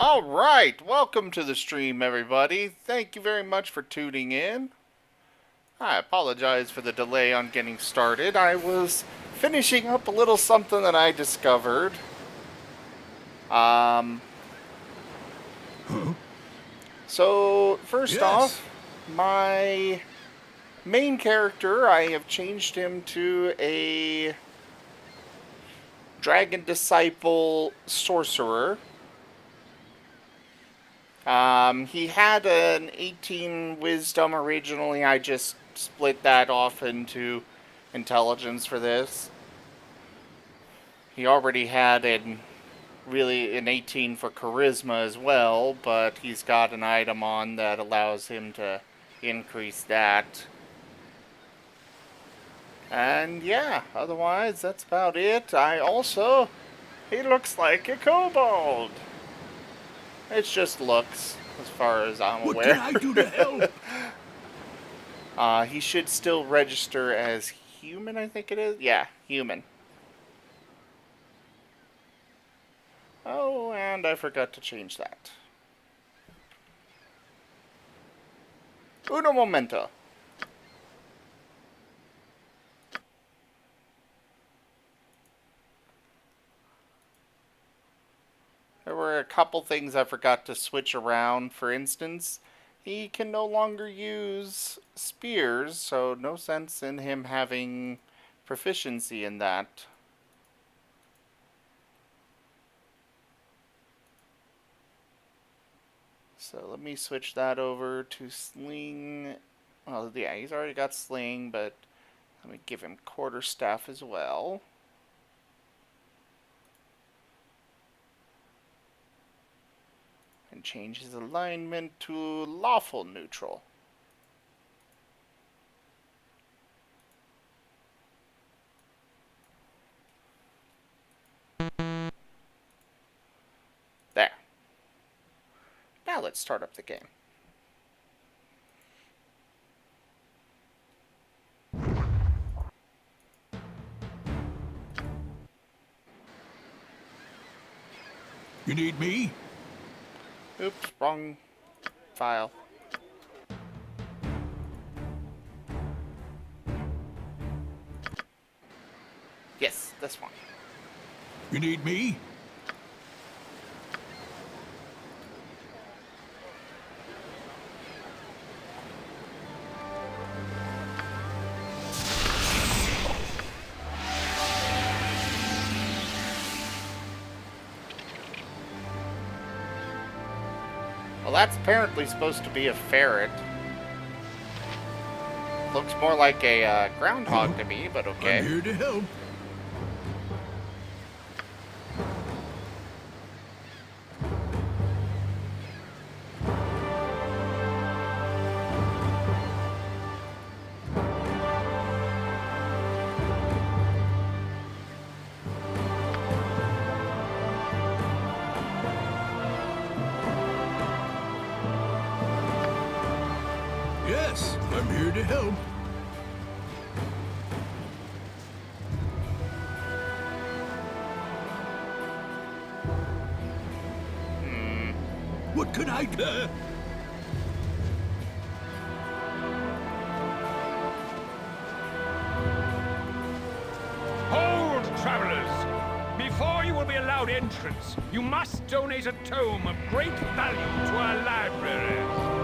Alright, welcome to the stream, everybody. Thank you very much for tuning in. I apologize for the delay on getting started. I was finishing up a little something that I discovered. Um, Huh? so, first Yes. off, my main character, I have changed him to a Dragon Disciple Sorcerer. He had an 18 wisdom originally. I just split that off into intelligence for this. He already had an 18 for charisma as well, but he's got an item on that allows him to increase that. And yeah, otherwise that's about it. He looks like a kobold. It's just looks, as far as I'm What can aware. I do to help? He should still register as human, I think it is. Yeah, human. Oh, and I forgot to change that. Uno momento. There were a couple things I forgot to switch around. For instance, he can no longer use spears, so no sense in him having proficiency in that. So let me switch that over to sling. Well, yeah, he's already got sling, but let me give him quarterstaff as well. And change his alignment to lawful neutral. There. Now let's start up the game. You need me? Oops, wrong file. Yes, this one. You need me? Well, that's apparently supposed to be a ferret. Looks more like a groundhog to me, but I'm okay. here to help. Yes, I'm here to help. What can I do? Hold, travelers! Before you will be allowed entrance, you must donate a tome of great value to our library.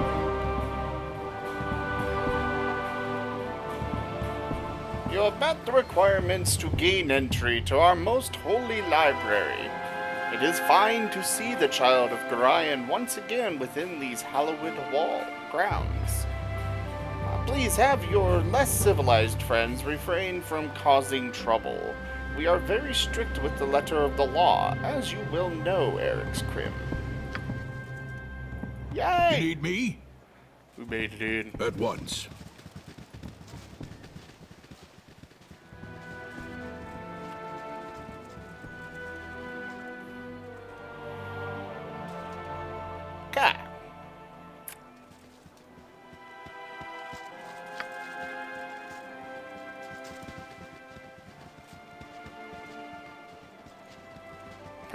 You have met the requirements to gain entry to our most holy library. It is fine to see the child of Gorion once again within these hallowed wall grounds. Please have your less civilized friends refrain from causing trouble. We are very strict with the letter of the law, as you will know, Eric's Crim. You Yay! need me? We made it in. At once. Okay.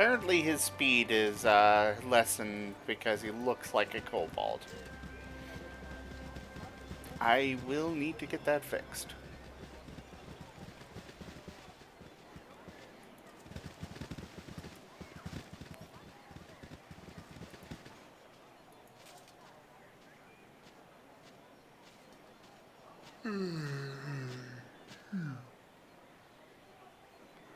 Apparently his speed is lessened because he looks like a kobold. I will need to get that fixed.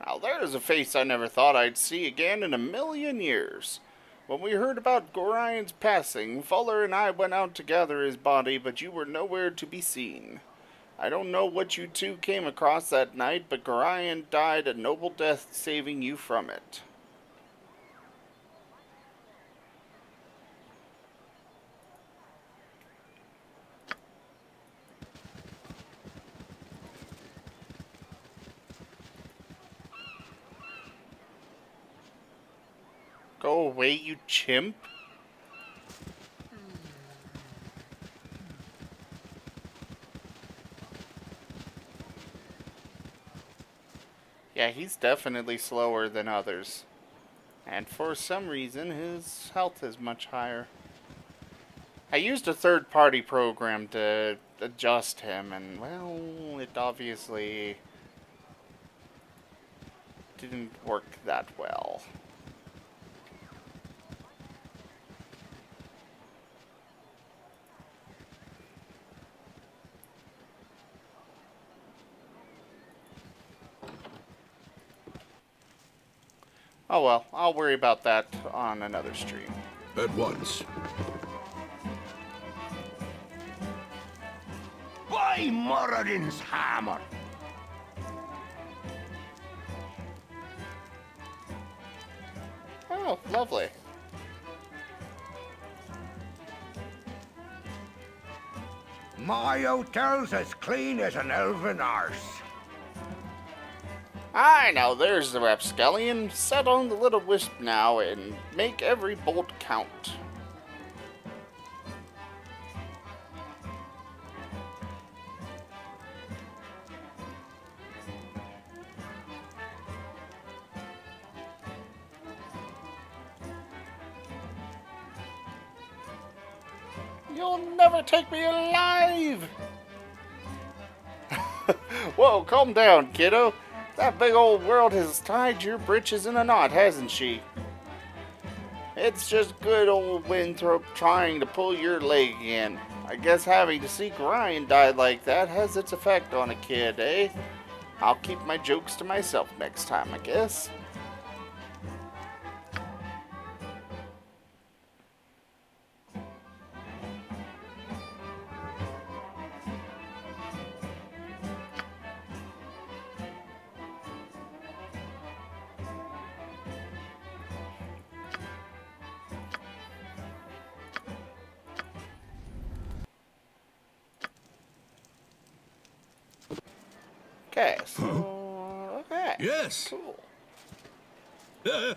Now there's a face I never thought I'd see again in a million years. When we heard about Gorion's passing, Fuller and I went out to gather his body, but you were nowhere to be seen. I don't know what you two came across that night, but Gorion died a noble death saving you from it. Go away, you chimp. Yeah, he's definitely slower than others. And for some reason, his health is much higher. I used a third-party program to adjust him, and, well, it obviously didn't work that well. Oh well, I'll worry about that on another stream. At once. By Moradin's hammer! Oh, lovely. My hotel's as clean as an elven arse. Aye, now there's the rapscallion. Set on the little wisp now and make every bolt count. You'll never take me alive! Whoa, calm down, kiddo. That big old world has tied your britches in a knot, hasn't she? It's just good old Winthrop trying to pull your leg in. I guess having to see Ryan die like that has its effect on a kid, eh? I'll keep my jokes to myself next time, I guess. Okay, so... Okay. Yes. Cool. Well,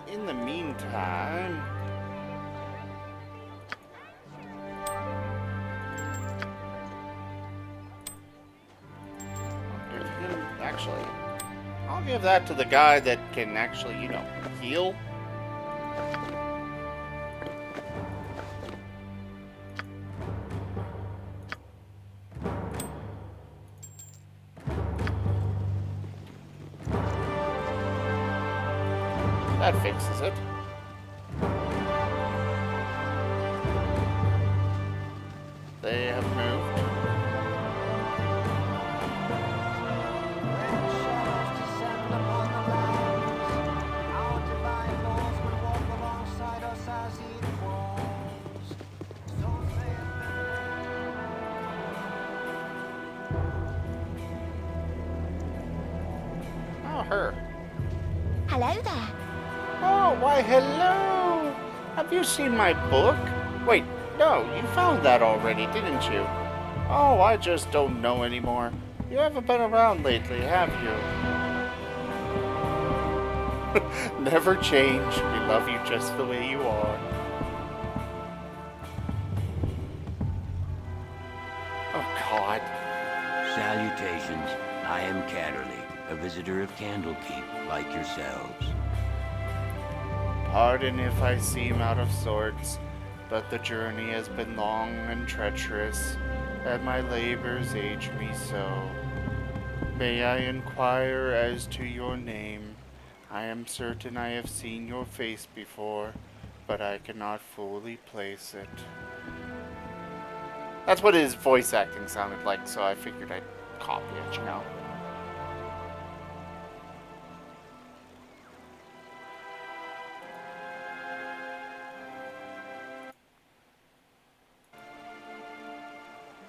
in the meantime... I'll give him... Actually, I'll give that to the guy that can actually, you know, heal. That fixes it. They have moved. When shadows descend upon the lands, our divine laws will walk alongside us as equals. So saith Oh, her. Hello there. Oh, why, hello! Have you seen my book? Wait, no, you found that already, didn't you? Oh, I just don't know anymore. You haven't been around lately, have you? Never change. We love you just the way you are. Oh, God. Salutations. I am Catterley, a visitor of Candlekeep, like yourselves. Pardon if I seem out of sorts, but the journey has been long and treacherous, and my labors age me so. May I inquire as to your name? I am certain I have seen your face before, but I cannot fully place it. That's what his voice acting sounded like, so I figured I'd copy it, you know.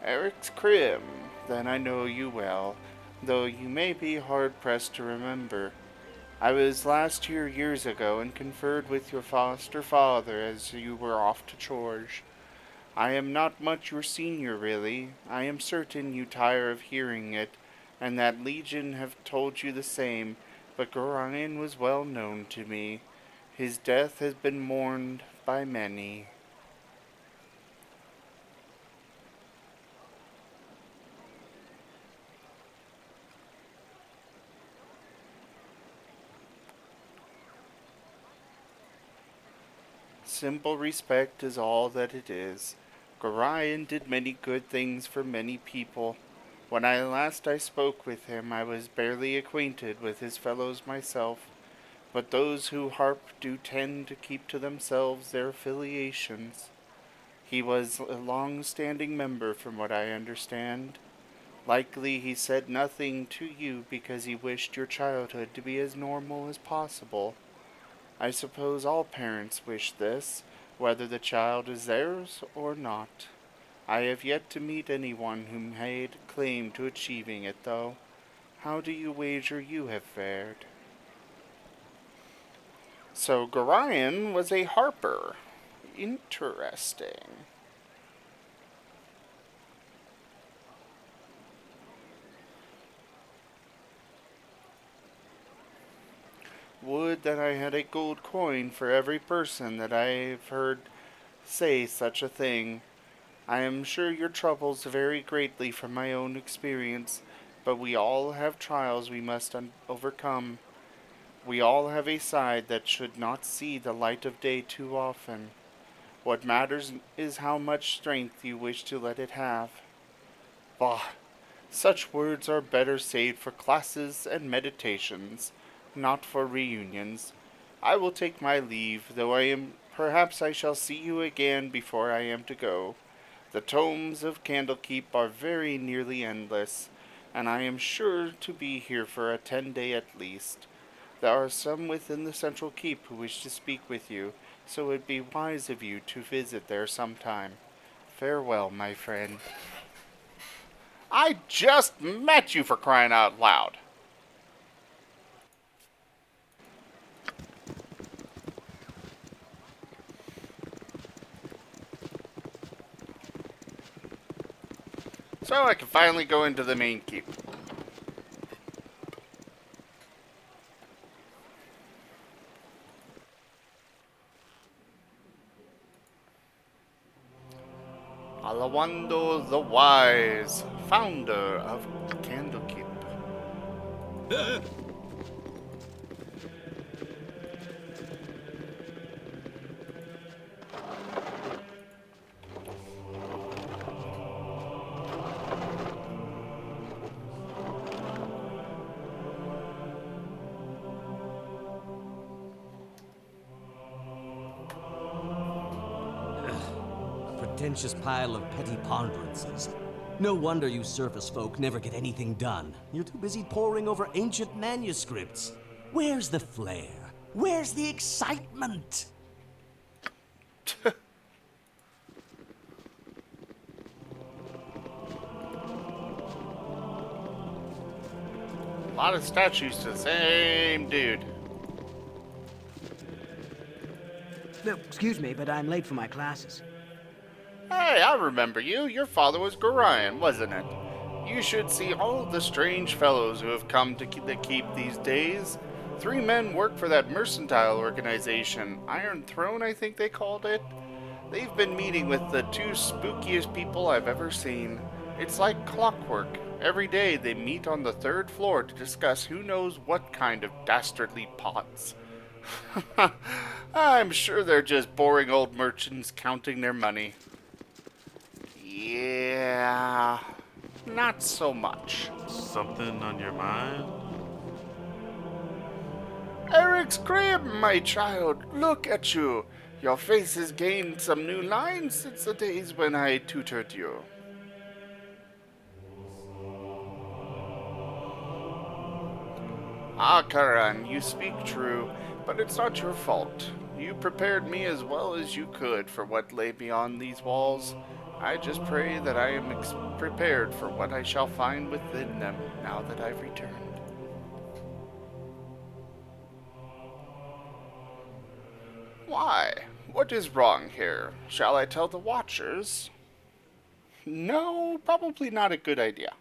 Eric's Crim, then I know you well, though you may be hard-pressed to remember. I was last here years ago and conferred with your foster father as you were off to George. I am not much your senior, really. I am certain you tire of hearing it, and that Legion have told you the same, but Gorion was well known to me. His death has been mourned by many. Simple respect is all that it is. Gorion did many good things for many people. When I spoke with him, I was barely acquainted with his fellows myself, but those who harp do tend to keep to themselves their affiliations. He was a long-standing member, from what I understand. Likely he said nothing to you because he wished your childhood to be as normal as possible. I suppose all parents wish this, whether the child is theirs or not. I have yet to meet anyone who made claim to achieving it, though. How do you wager you have fared? So Gorion was a harper. Interesting. Would that I had a gold coin for every person that I've heard say such a thing. I am sure your troubles vary greatly from my own experience, but we all have trials we must overcome. We all have a side that should not see the light of day too often. What matters is how much strength you wish to let it have. Bah! Such words are better saved for classes and meditations, not for reunions. I will take my leave, though perhaps I shall see you again before I am to go. The tomes of Candlekeep are very nearly endless, and I am sure to be here for a 10-day at least. There are some within the central keep who wish to speak with you, so it would be wise of you to visit there sometime. Farewell, my friend. I just met you, for crying out loud. So I can finally go into the main keep. Alawando the Wise, founder of Candlekeep. Pretentious pile of petty ponderances. No wonder you surface folk never get anything done. You're too busy poring over ancient manuscripts. Where's the flair? Where's the excitement? A lot of statues to the same dude. No, excuse me, but I'm late for my classes. Hey, I remember you. Your father was Gorion, wasn't it? You should see all the strange fellows who have come to the keep these days. 3 men work for that mercantile organization, Iron Throne, I think they called it. They've been meeting with the 2 spookiest people I've ever seen. It's like clockwork. Every day they meet on the third floor to discuss who knows what kind of dastardly pots. I'm sure they're just boring old merchants counting their money. Yeah, not so much. Something on your mind? Eric's crib, my child. Look at you. Your face has gained some new lines since the days when I tutored you. Ah, Karan, you speak true, but it's not your fault. You prepared me as well as you could for what lay beyond these walls. I just pray that I am prepared for what I shall find within them now that I've returned. Why? What is wrong here? Shall I tell the Watchers? No, probably not a good idea.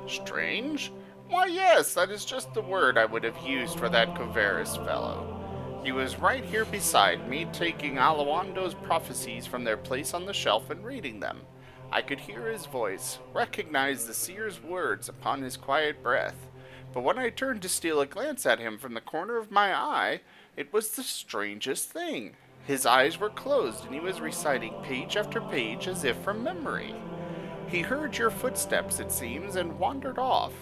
Strange? Why, yes, that is just the word I would have used for that Coverus fellow. He was right here beside me, taking Alawando's prophecies from their place on the shelf and reading them. I could hear his voice, recognize the seer's words upon his quiet breath, but when I turned to steal a glance at him from the corner of my eye, it was the strangest thing. His eyes were closed and he was reciting page after page as if from memory. He heard your footsteps, it seems, and wandered off.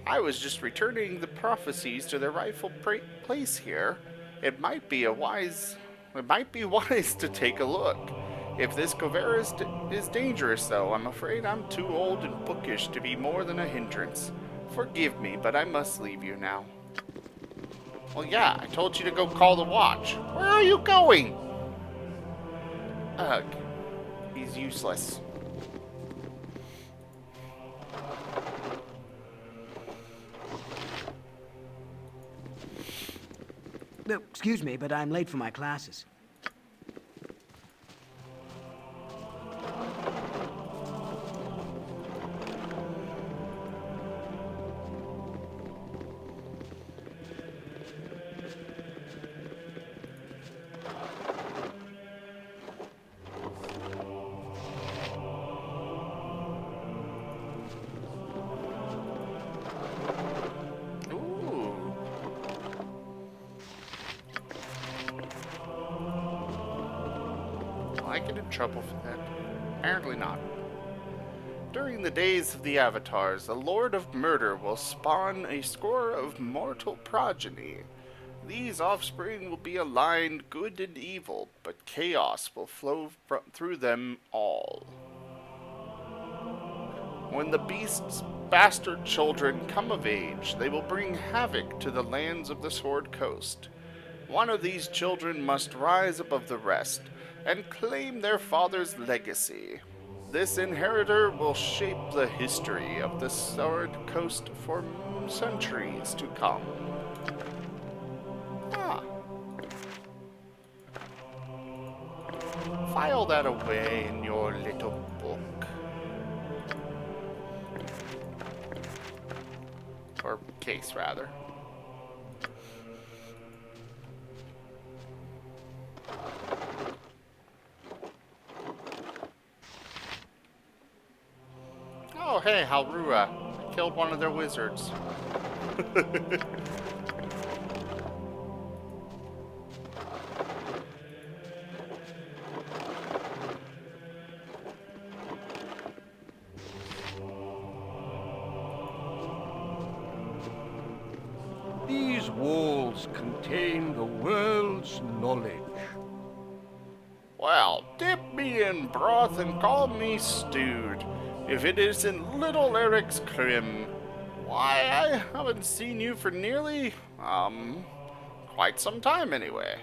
I was just returning the prophecies to their rightful place here. It might be wise to take a look. If this Coverus is dangerous, though, I'm afraid I'm too old and bookish to be more than a hindrance. Forgive me, but I must leave you now. Well, yeah, I told you to go call the watch. Where are you going? Ugh, he's useless. No, excuse me, but I'm late for my classes. I get in trouble for that? Apparently not. During the days of the Avatars, the Lord of Murder will spawn a score of mortal progeny. These offspring will be aligned good and evil, but chaos will flow through them all. When the beast's bastard children come of age, they will bring havoc to the lands of the Sword Coast. One of these children must rise above the rest and claim their father's legacy. This inheritor will shape the history of the Sword Coast for centuries to come. Ah. File that away in your little book. Or case, rather. Oh, hey, Halrua. I killed one of their wizards. These walls contain the world's knowledge. Well, dip me in broth and call me stewed. If it isn't little Eric's Crim. Why, I haven't seen you for nearly, quite some time anyway.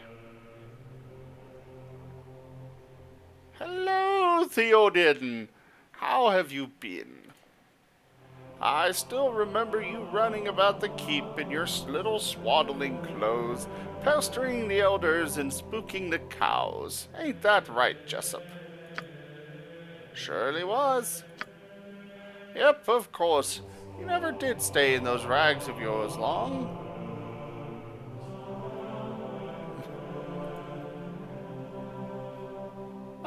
Hello, Theoden. How have you been? I still remember you running about the keep in your little swaddling clothes, pestering the elders and spooking the cows. Ain't that right, Jessup? Surely was. Yep, of course. You never did stay in those rags of yours long.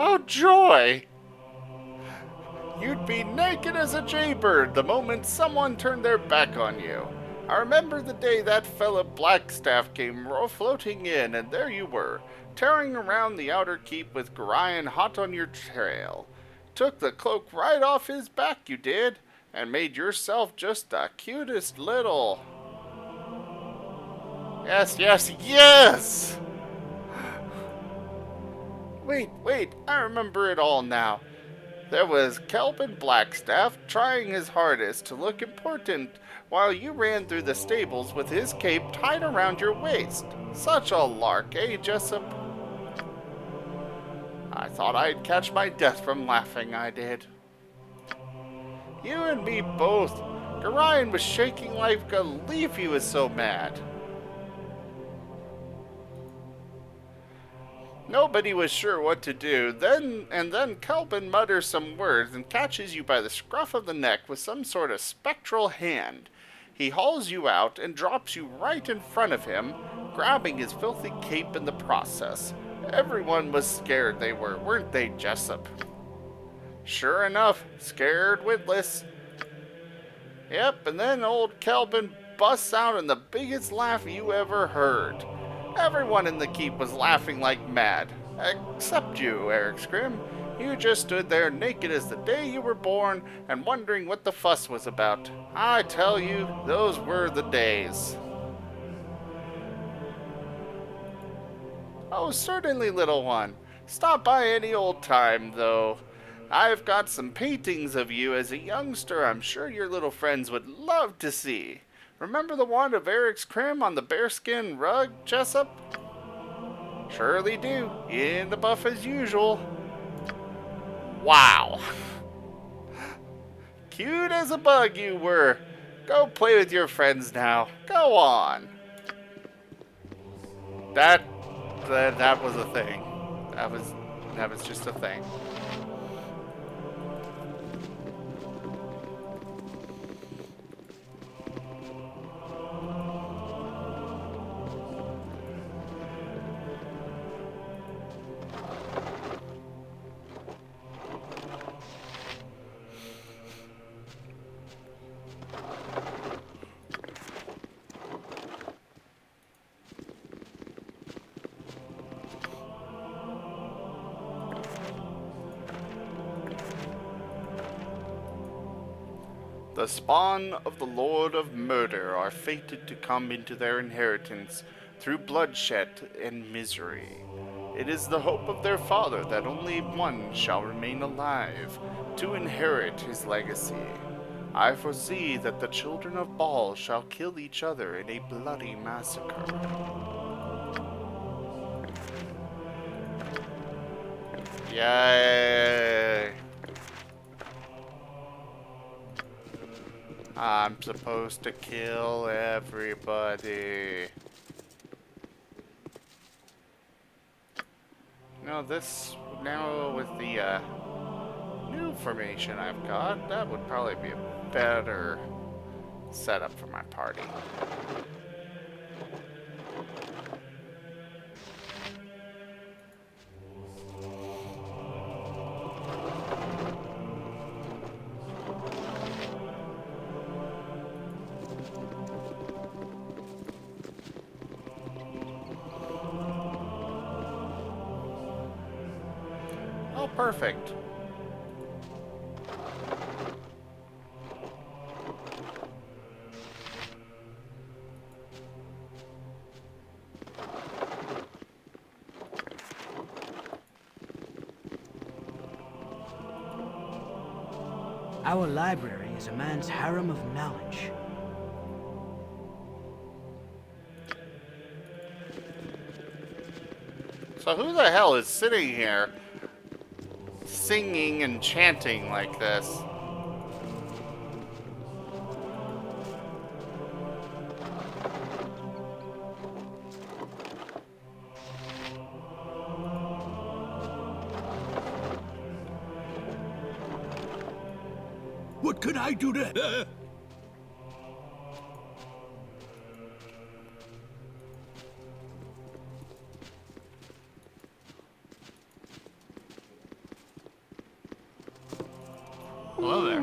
Oh, joy! You'd be naked as a jaybird the moment someone turned their back on you. I remember the day that fella Blackstaff came floating in, and there you were, tearing around the outer keep with Gorion hot on your trail. Took the cloak right off his back, you did, and made yourself just the cutest little... Yes, yes, yes! Wait, I remember it all now. There was Kelvin Blackstaff trying his hardest to look important while you ran through the stables with his cape tied around your waist. Such a lark, eh, Jessup? I thought I'd catch my death from laughing, I did. You and me both. Gorion was shaking like a leaf, he was so mad. Nobody was sure what to do. Then Kelvin mutters some words and catches you by the scruff of the neck with some sort of spectral hand. He hauls you out and drops you right in front of him, grabbing his filthy cape in the process. Everyone was scared they were, weren't they, Jessup? Sure enough, scared witless. Yep, and then old Kelvin busts out in the biggest laugh you ever heard. Everyone in the keep was laughing like mad. Except you, Eric Scrim. You just stood there naked as the day you were born and wondering what the fuss was about. I tell you, those were the days. Oh, certainly, little one. Stop by any old time, though. I've got some paintings of you as a youngster I'm sure your little friends would love to see. Remember the one of Eric's Crim on the bearskin rug, Jessup? Surely do. In the buff as usual. Wow. Cute as a bug you were. Go play with your friends now. Go on. That was a thing. That was just a thing. The spawn of the Lord of Murder are fated to come into their inheritance through bloodshed and misery. It is the hope of their father that only one shall remain alive to inherit his legacy. I foresee that the children of Baal shall kill each other in a bloody massacre. Yay! I'm supposed to kill everybody. No, this now with the new formation I've got, that would probably be a better setup for my party. Oh, perfect. Our library is a man's harem of knowledge. So who the hell is sitting here singing and chanting like this? What can I do to... Hello there.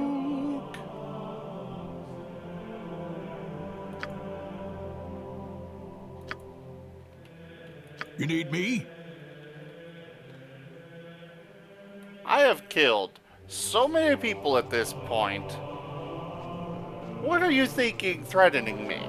You need me? I have killed so many people at this point. What are you thinking threatening me?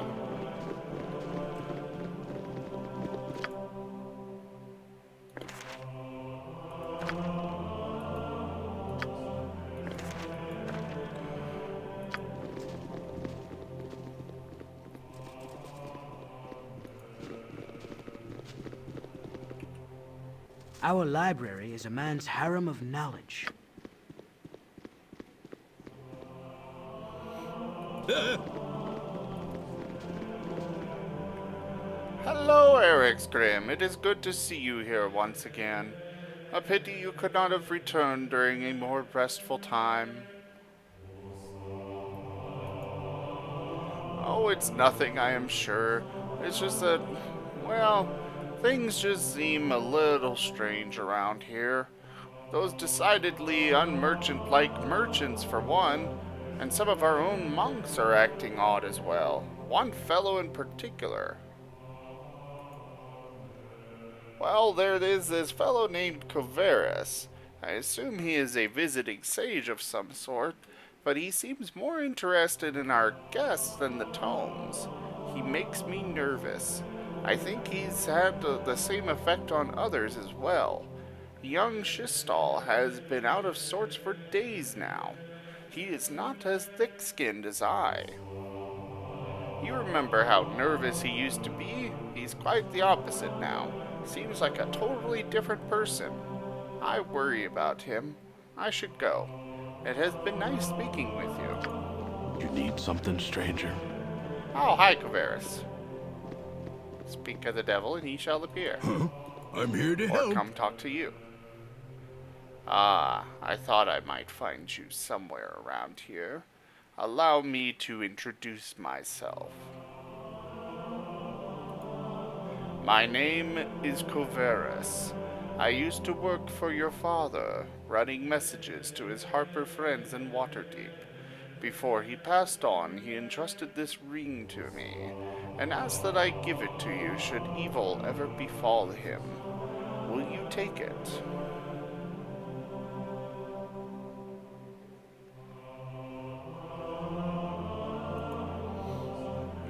Our library is a man's harem of knowledge. Hello, Eric Scrim. It is good to see you here once again. A pity you could not have returned during a more restful time. Oh, it's nothing, I am sure. It's just that, well, things just seem a little strange around here. Those decidedly unmerchant-like merchants, for one, and some of our own monks are acting odd as well. One fellow in particular. Well, there is this fellow named Coverus. I assume he is a visiting sage of some sort, but he seems more interested in our guests than the tomes. He makes me nervous. I think he's had the same effect on others as well. Young Shistal has been out of sorts for days now. He is not as thick-skinned as I. You remember how nervous he used to be? He's quite the opposite now. Seems like a totally different person. I worry about him. I should go. It has been nice speaking with you. You need something, stranger? Oh, hi, Coverus. Speak of the devil, and he shall appear. I'm here to Or help. come talk to you. Ah, I thought I might find you somewhere around here. Allow me to introduce myself. My name is Coverus. I used to work for your father, running messages to his Harper friends in Waterdeep. Before he passed on, he entrusted this ring to me, and asked that I give it to you should evil ever befall him. Will you take it?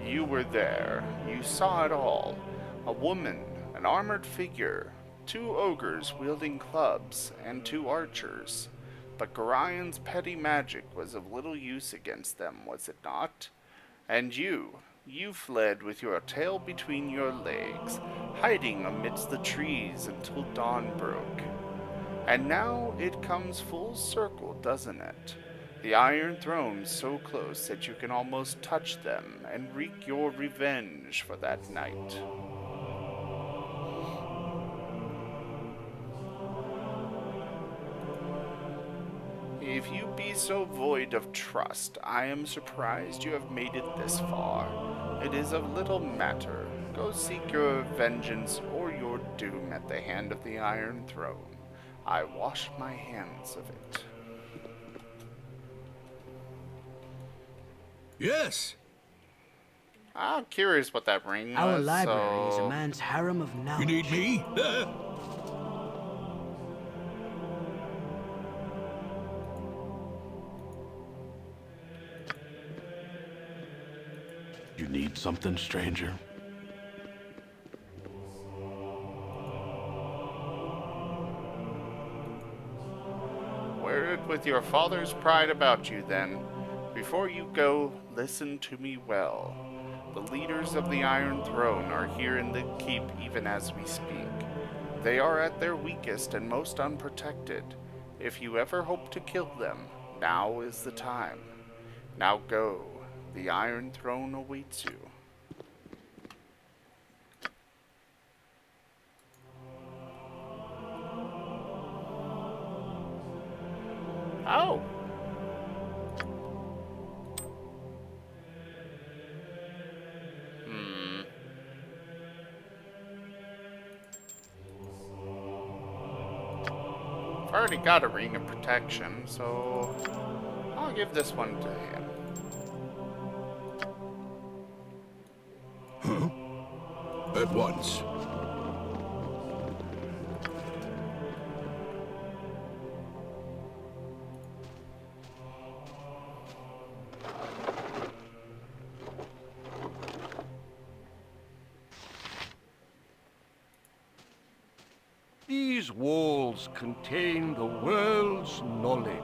You were there. You saw it all. A woman, an armored figure, 2 ogres wielding clubs, and 2 archers. But Garion's petty magic was of little use against them, was it not? And you fled with your tail between your legs, hiding amidst the trees until dawn broke. And now it comes full circle, doesn't it? The Iron Throne so close that you can almost touch them and wreak your revenge for that night. If you be so void of trust, I am surprised you have made it this far. It is of little matter. Go seek your vengeance or your doom at the hand of the Iron Throne. I wash my hands of it. Yes. I'm curious what that ring was. Our library is a man's harem of knowledge. You need me? You need something, stranger? Wear it with your father's pride about you, then. Before you go, listen to me well. The leaders of the Iron Throne are here in the keep even as we speak. They are at their weakest and most unprotected. If you ever hope to kill them, now is the time. Now go. The Iron Throne awaits you. Oh. already got a ring of protection, so I'll give this one to him. At once. These walls contain the world's knowledge.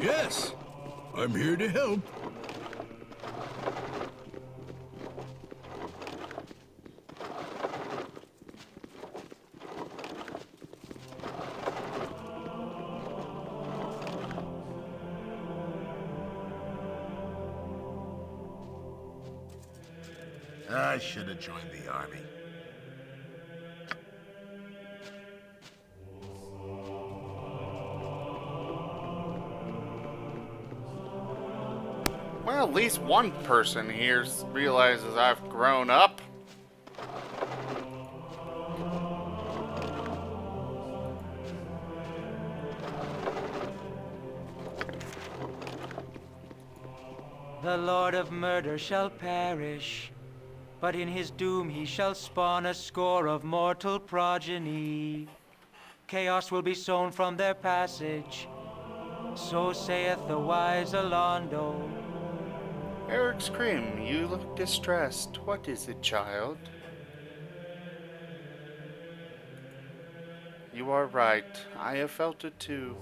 Yes, I'm here to help. I should have joined the army. Well, at least one person here realizes I've grown up. The Lord of Murder shall perish, but in his doom he shall spawn a score of mortal progeny. Chaos will be sown from their passage, so saith the wise Alondo. Eric Scrim, you look distressed. What is it, child? You are right. I have felt it too.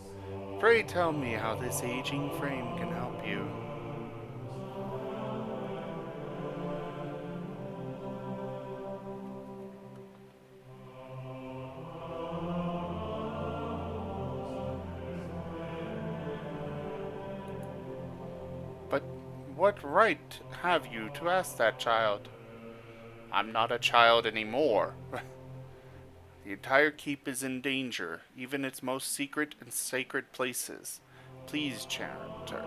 Pray tell me how this aging frame can help you. But what right have you to ask that, child? I'm not a child anymore. The entire keep is in danger, even its most secret and sacred places. Please, Chanter.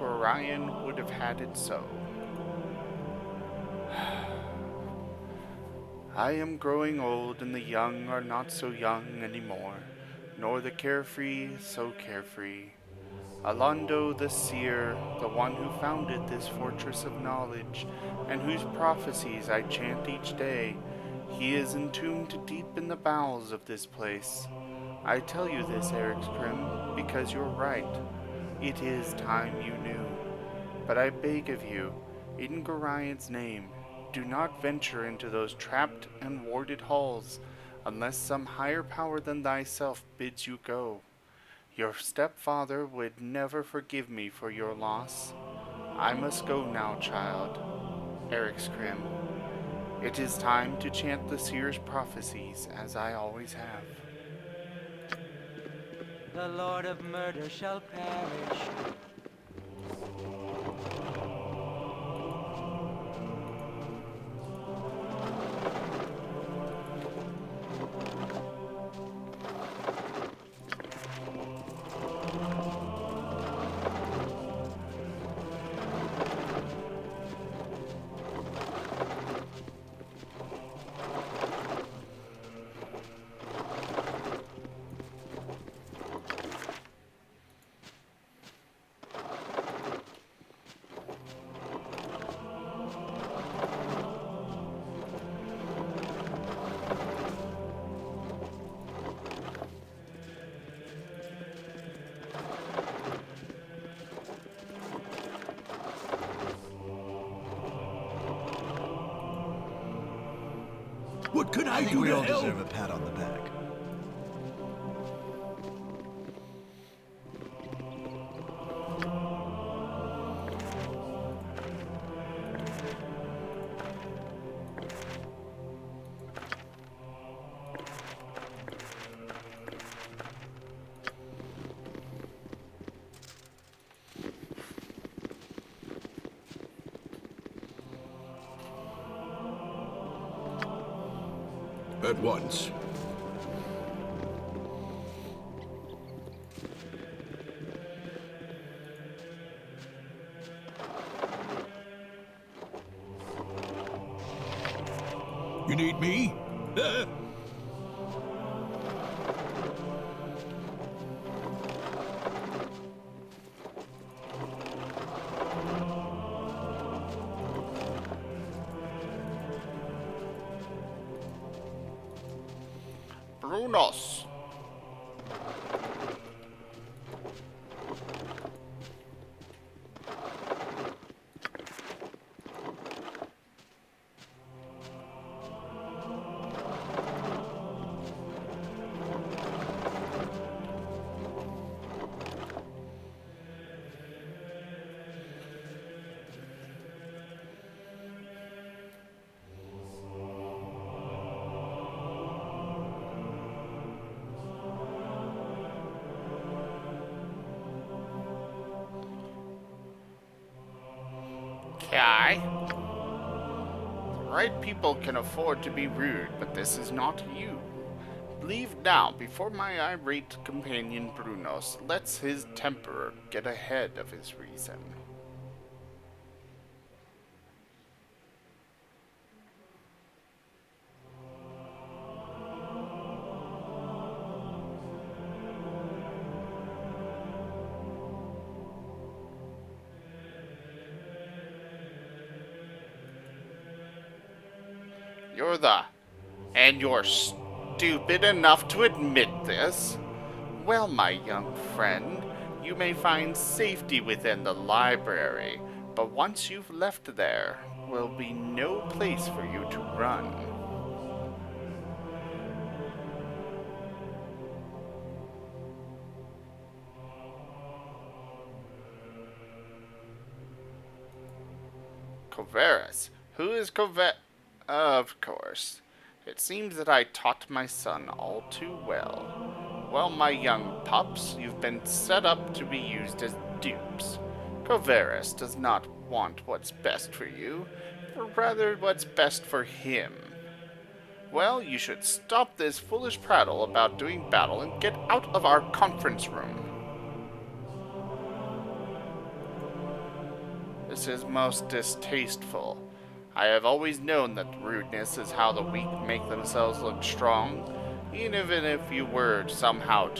Orion would have had it so. I am growing old, and the young are not so young anymore, nor the carefree so carefree. Alondo the seer, the one who founded this fortress of knowledge, and whose prophecies I chant each day, he is entombed deep in the bowels of this place. I tell you this, Eric Scrim, because you're right. It is time you knew. But I beg of you, in Gorion's name, do not venture into those trapped and warded halls, unless some higher power than thyself bids you go. Your stepfather would never forgive me for your loss. I must go now, child. Eric Scrim. It is time to chant the seer's prophecies, as I always have. The Lord of Murder shall perish. What could I I think do we to all help? deserve a pat on the back. At once. You need me? Brunos. Okay. The right people can afford to be rude, but this is not you. Leave now before my irate companion Brunos lets his temper get ahead of his reason. And you're stupid enough to admit this? Well, my young friend, you may find safety within the library, but once you've left there, will be no place for you to run. Coverus? Who is Coverus? Of course. It seems that I taught my son all too well. Well, my young pups, you've been set up to be used as dupes. Coverus does not want what's best for you, but rather what's best for him. Well, you should stop this foolish prattle about doing battle and get out of our conference room. This is most distasteful. I have always known that rudeness is how the weak make themselves look strong. Even if you were to somehow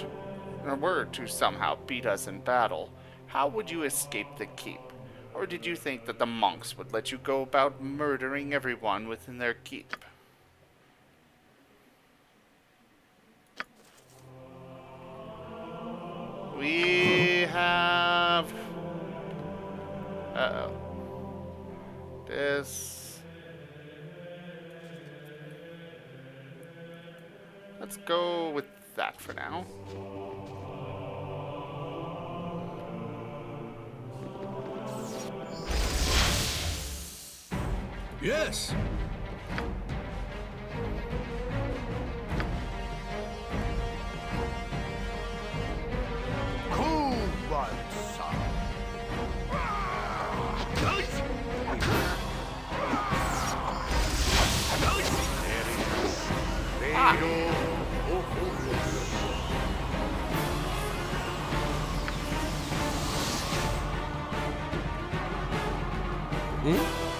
beat us in battle, how would you escape the keep? Or did you think that the monks would let you go about murdering everyone within their keep? We have... Uh-oh. This... Let's go with that for now. Yes. Cool one, son.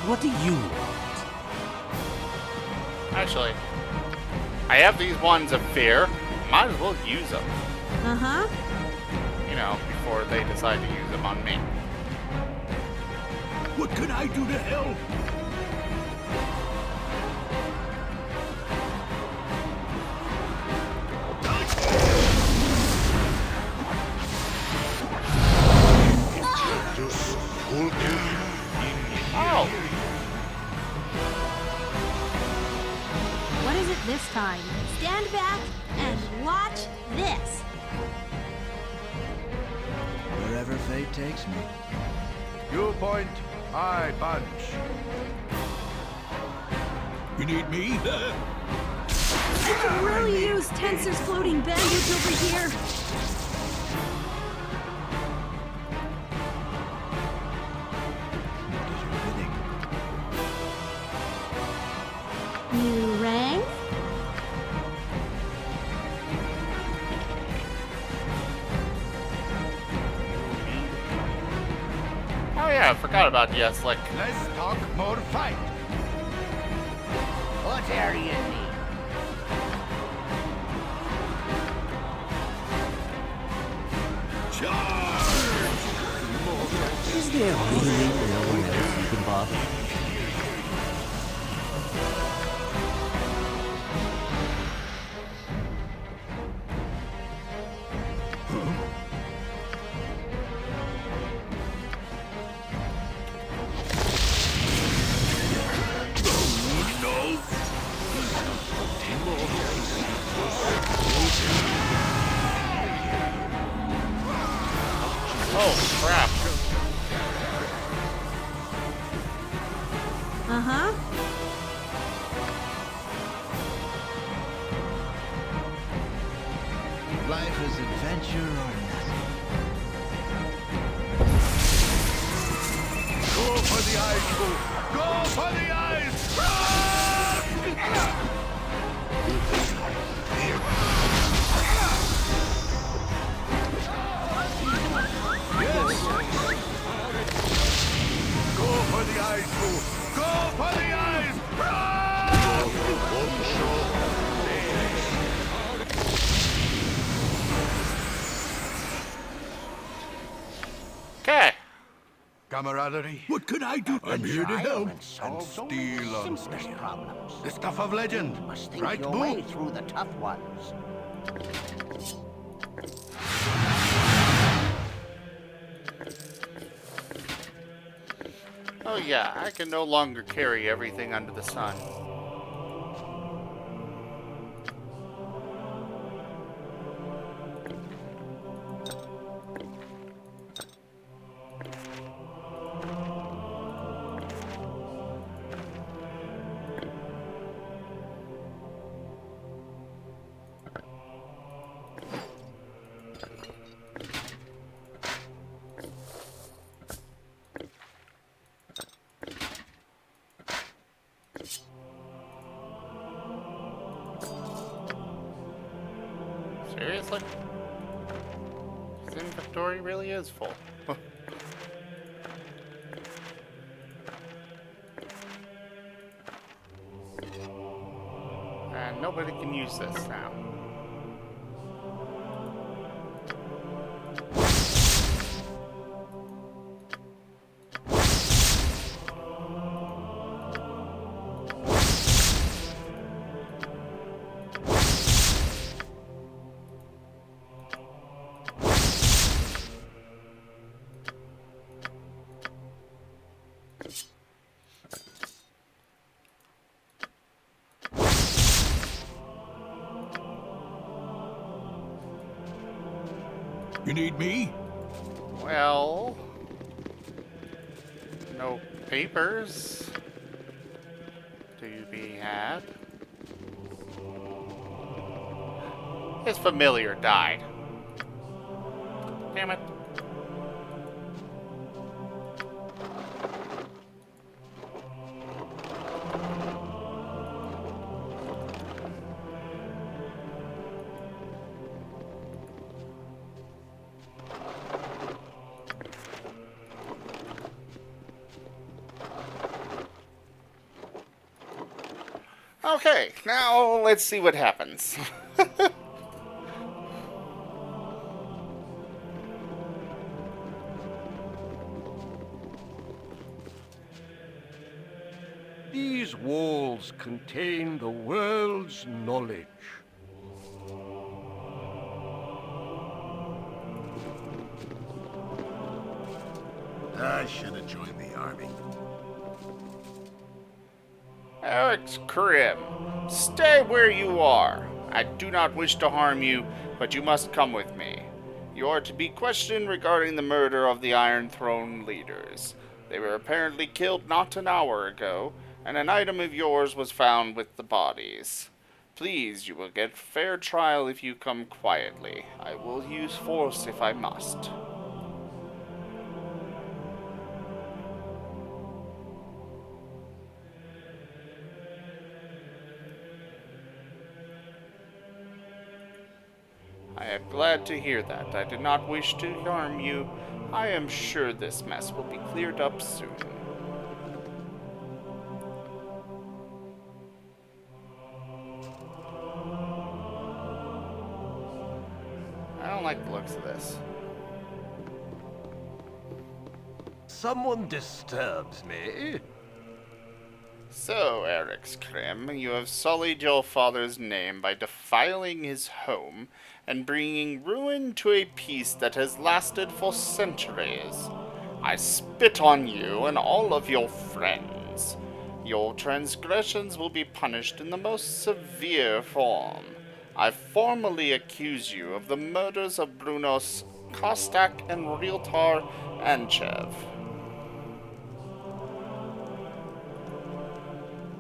What do you want? Actually, I have these ones of fear. Might as well use them. Uh-huh. You know, before they decide to use them on me. What can I do to help? Oh! What is it this time? Stand back and watch this. Wherever fate takes me. You point, I punch. You need me? You could really use Tensor's floating bandage over here. You rang? Yeah, I forgot about yes, like. Let's talk more fight. What area need? Is there really no one else you can bother? Oh, crap. Uh-huh. Life is adventure or nothing. Go for the eyes, fool! Go for the eyes! Yes! Go for the eyes, fool! Go for the eyes! Okay. Camaraderie. What can I do? I'm here to help. And steal on simplest problems. the stuff of legend. You must think Right, your Boo? way through the tough ones. Oh yeah, I can no longer carry everything under the sun. Seriously? His inventory really is full. And nobody can use this now. You need me? Well, no papers to be had. His familiar died. Damn it. Okay, now let's see what happens. These walls contain the world's knowledge. I should have joined the army. Alex Krim, stay where you are. I do not wish to harm you, but you must come with me. You are to be questioned regarding the murder of the Iron Throne leaders. They were apparently killed not an hour ago, and an item of yours was found with the bodies. Please, you will get fair trial if you come quietly. I will use force if I must. I am glad to hear that. I did not wish to harm you. I am sure this mess will be cleared up soon. I don't like the looks of this. Someone disturbs me. So, Ericskrim, you have sullied your father's name by defiling his home and bringing ruin to a peace that has lasted for centuries. I spit on you and all of your friends. Your transgressions will be punished in the most severe form. I formally accuse you of the murders of Brunos Kostak and Realtar Anchev.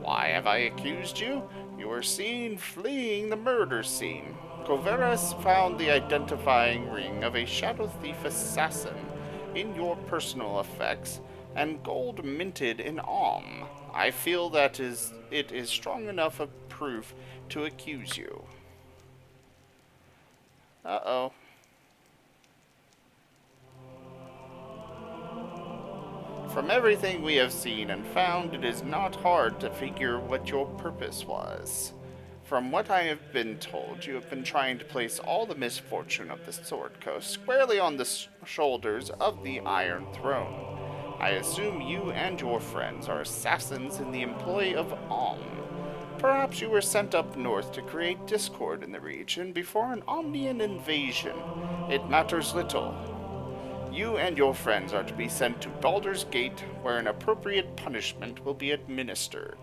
Why have I accused you? You were seen fleeing the murder scene. Koveras found the identifying ring of a Shadow Thief assassin in your personal effects and gold minted in Alm. I feel that it is strong enough of proof to accuse you. Uh-oh. From everything we have seen and found, it is not hard to figure what your purpose was. From what I have been told, you have been trying to place all the misfortune of the Sword Coast squarely on the shoulders of the Iron Throne. I assume you and your friends are assassins in the employ of Alm. Perhaps you were sent up north to create discord in the region before an Omnian invasion. It matters little. You and your friends are to be sent to Baldur's Gate, where an appropriate punishment will be administered.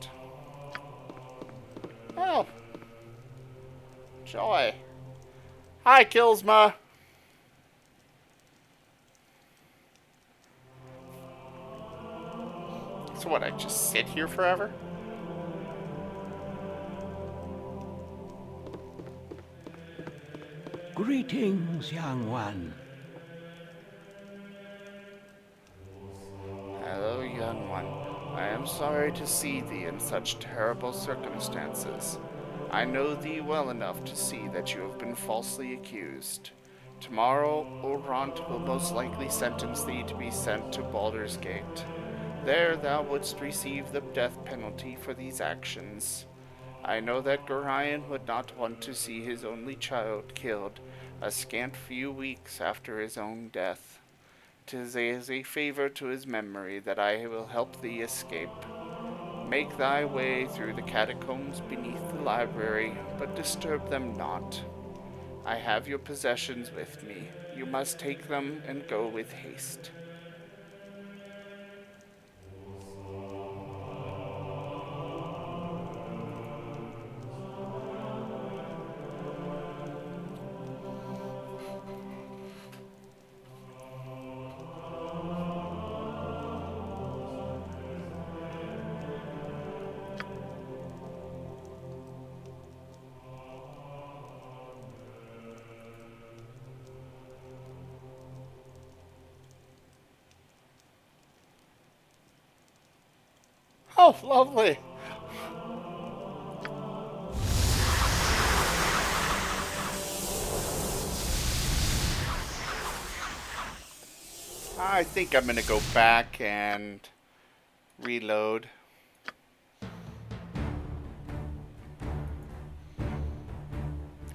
Oh. Joy. Hi, Kilsma. So what, I just sit here forever? Greetings, young one. Hello, young one. I am sorry to see thee in such terrible circumstances. I know thee well enough to see that you have been falsely accused. Tomorrow, Orant will most likely sentence thee to be sent to Baldur's Gate. There thou wouldst receive the death penalty for these actions. I know that Gorion would not want to see his only child killed a scant few weeks after his own death. 'Tis as a favor to his memory that I will help thee escape. Make thy way through the catacombs beneath the library, but disturb them not. I have your possessions with me. You must take them and go with haste. Oh, lovely. I think I'm going to go back and reload.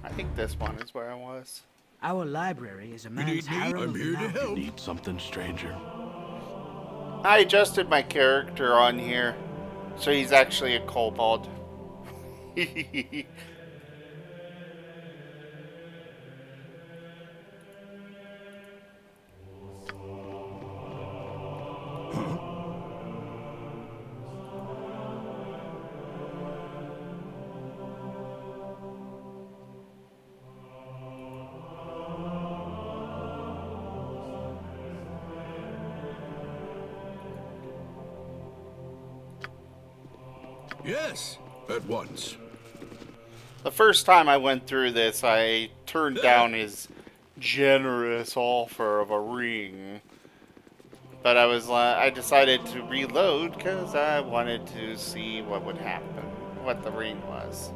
I think this one is where I was. Our library is a man's harem. I'm here to help. Need something, stranger. I adjusted my character on here, so he's actually a kobold. Yes, at once. The first time I went through this, I turned down his generous offer of a ring. But I decided to reload because I wanted to see what would happen, what the ring was.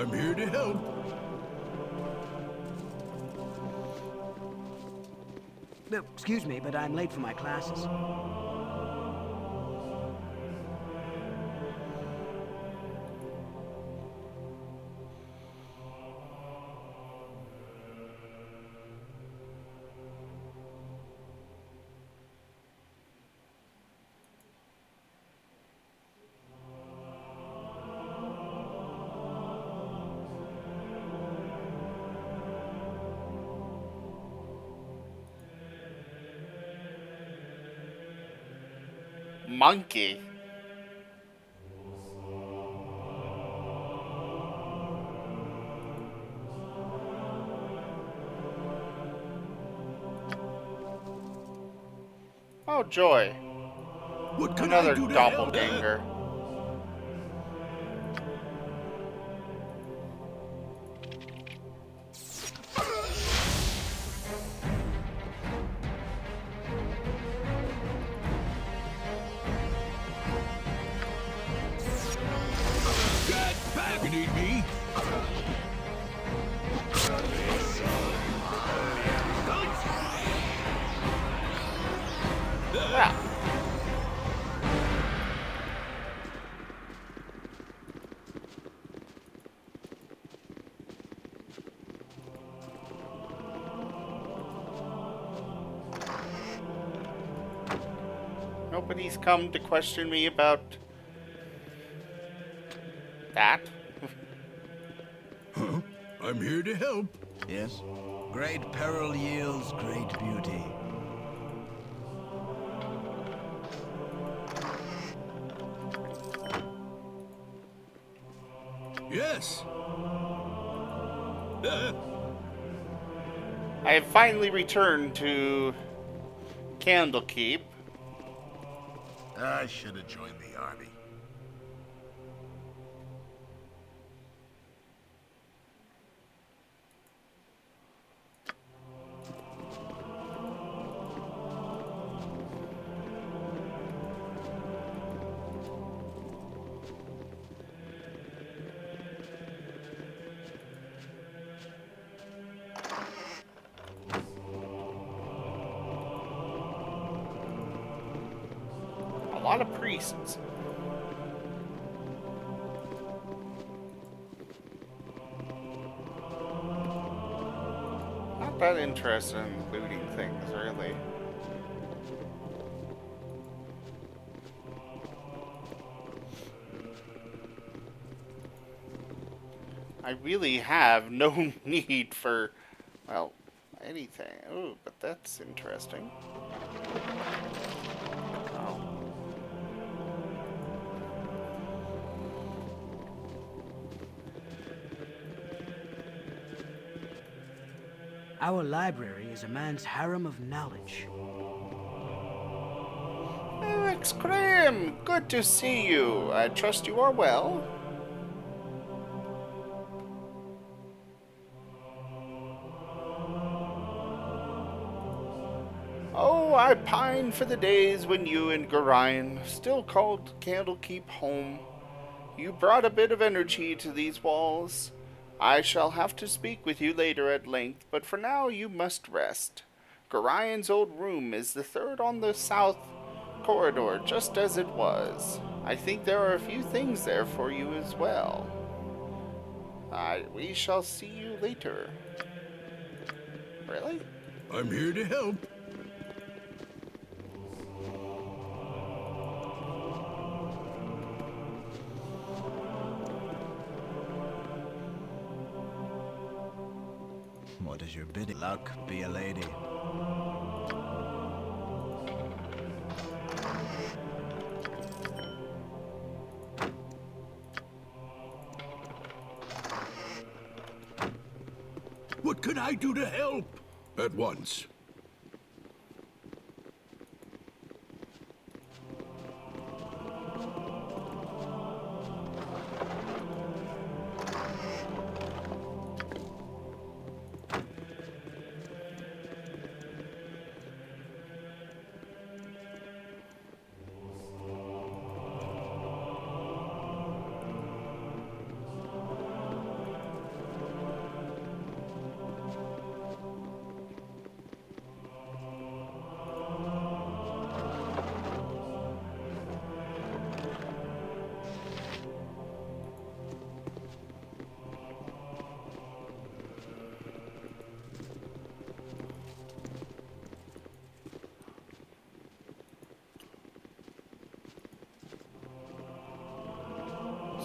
I'm here to help. No, excuse me, but I'm late for my classes. Monkey. Oh, joy. What can Another I do to doppelganger. Get back! You need me? Well. Nobody's come to question me about that. Huh? I'm here to help. Yes? Great peril yields great beauty. Yes. I have finally returned to Candlekeep. I should have joined the army. A lot of priests. Not that interested in looting things, really. I really have no need for, well, anything. Ooh, but that's interesting. Oh. Our library is a man's harem of knowledge. Alex Graham, good to see you. I trust you are well. Oh, I pine for the days when you and Gorion still called Candlekeep home. You brought a bit of energy to these walls. I shall have to speak with you later at length, but for now you must rest. Gorion's old room is the third on the south corridor, just as it was. I think there are a few things there for you as well. We shall see you later. Really? I'm here to help. What is your bidding? Luck be a lady. What can I do to help? At once.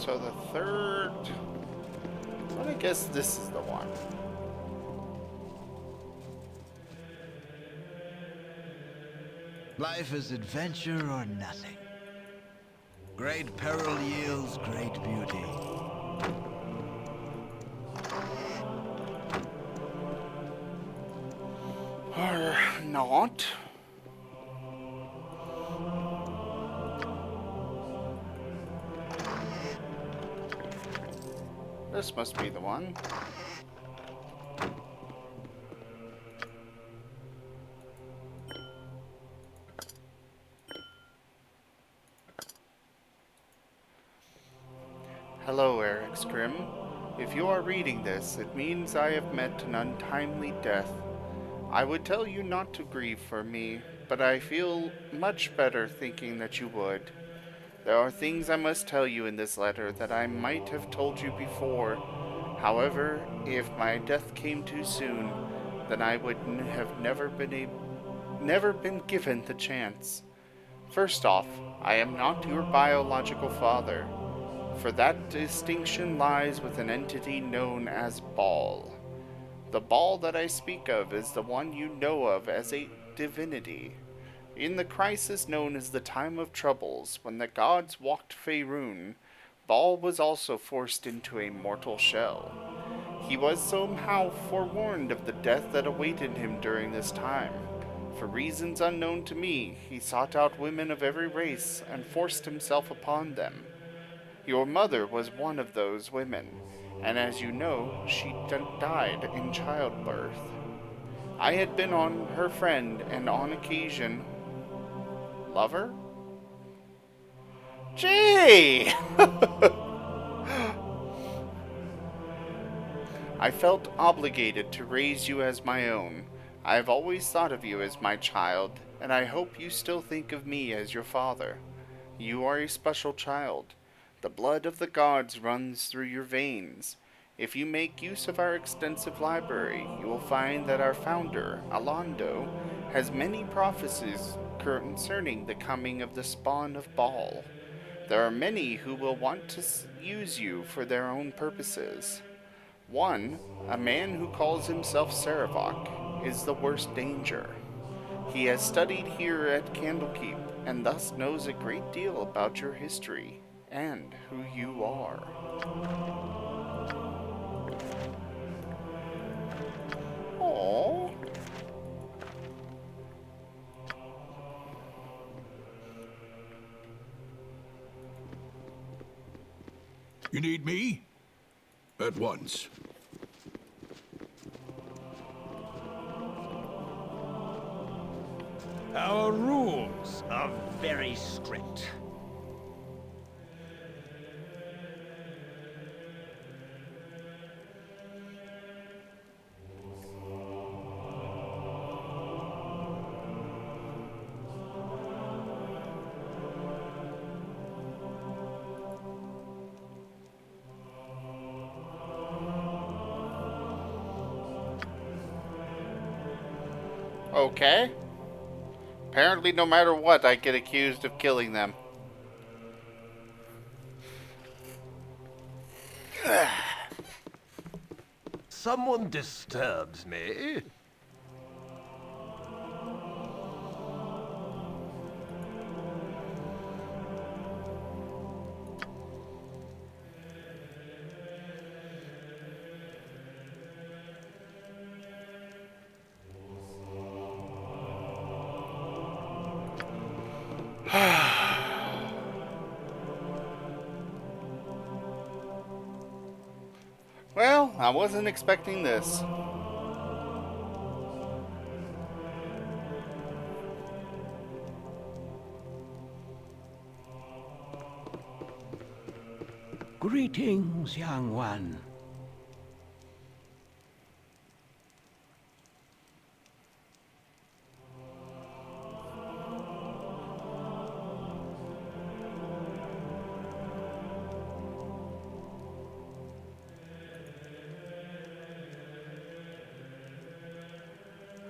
So the third... Well, I guess this is the one. Life is adventure or nothing. Great peril yields great beauty. Or not. This must be the one. Hello, Eric Scrim. If you are reading this, it means I have met an untimely death. I would tell you not to grieve for me, but I feel much better thinking that you would. There are things I must tell you in this letter that I might have told you before. However, if my death came too soon, then I would have never been given the chance. First off, I am not your biological father, for that distinction lies with an entity known as Baal. The Baal that I speak of is the one you know of as a divinity. In the crisis known as the Time of Troubles, when the gods walked Faerun, Baal was also forced into a mortal shell. He was somehow forewarned of the death that awaited him during this time. For reasons unknown to me, he sought out women of every race and forced himself upon them. Your mother was one of those women, and as you know, she died in childbirth. I had been on her friend and on occasion... Lover? Gee! I felt obligated to raise you as my own. I have always thought of you as my child, and I hope you still think of me as your father. You are a special child. The blood of the gods runs through your veins. If you make use of our extensive library, you will find that our founder, Alando, has many prophecies concerning the coming of the spawn of Baal. There are many who will want to use you for their own purposes. One, a man who calls himself Saravok, is the worst danger. He has studied here at Candlekeep, and thus knows a great deal about your history and who you are. Aww. You need me? At once. Our rules are very strict. Okay. Apparently, no matter what, I get accused of killing them. Someone disturbs me. Well, I wasn't expecting this. Greetings, young one.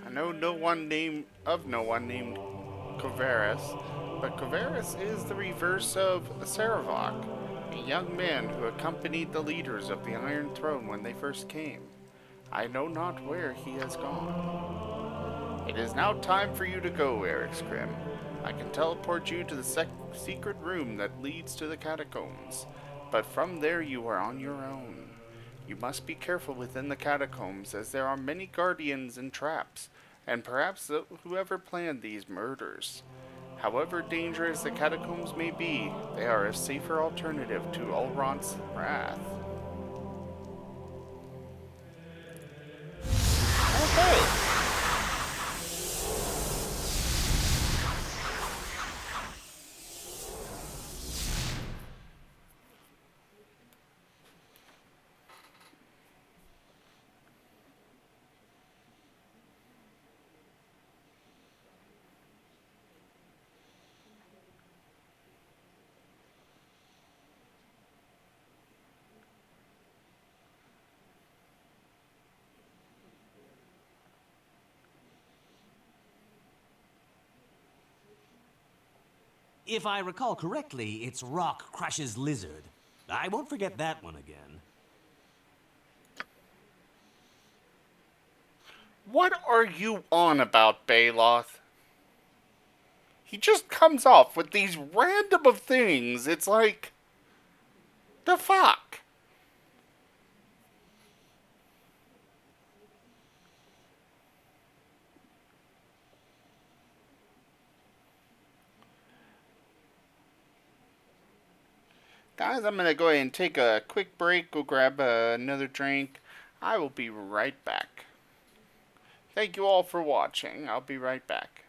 I know no one named Kovaris, but Kovaris is the reverse of Saravok. young man who accompanied the leaders of the Iron Throne when they first came. I know not where he has gone. It is now time for you to go, Eric Scrim. I can teleport you to the secret room that leads to the catacombs, but from there you are on your own. You must be careful within the catacombs, as there are many guardians and traps, and perhaps whoever planned these murders. However dangerous the catacombs may be, they are a safer alternative to Ulron's wrath. Okay. If I recall correctly, it's Rock crushes Lizard. I won't forget that one again. What are you on about, Baloth? He just comes off with these random of things. It's like, the fuck? Guys, I'm going to go ahead and take a quick break, go grab another drink. I will be right back. Thank you all for watching. I'll be right back.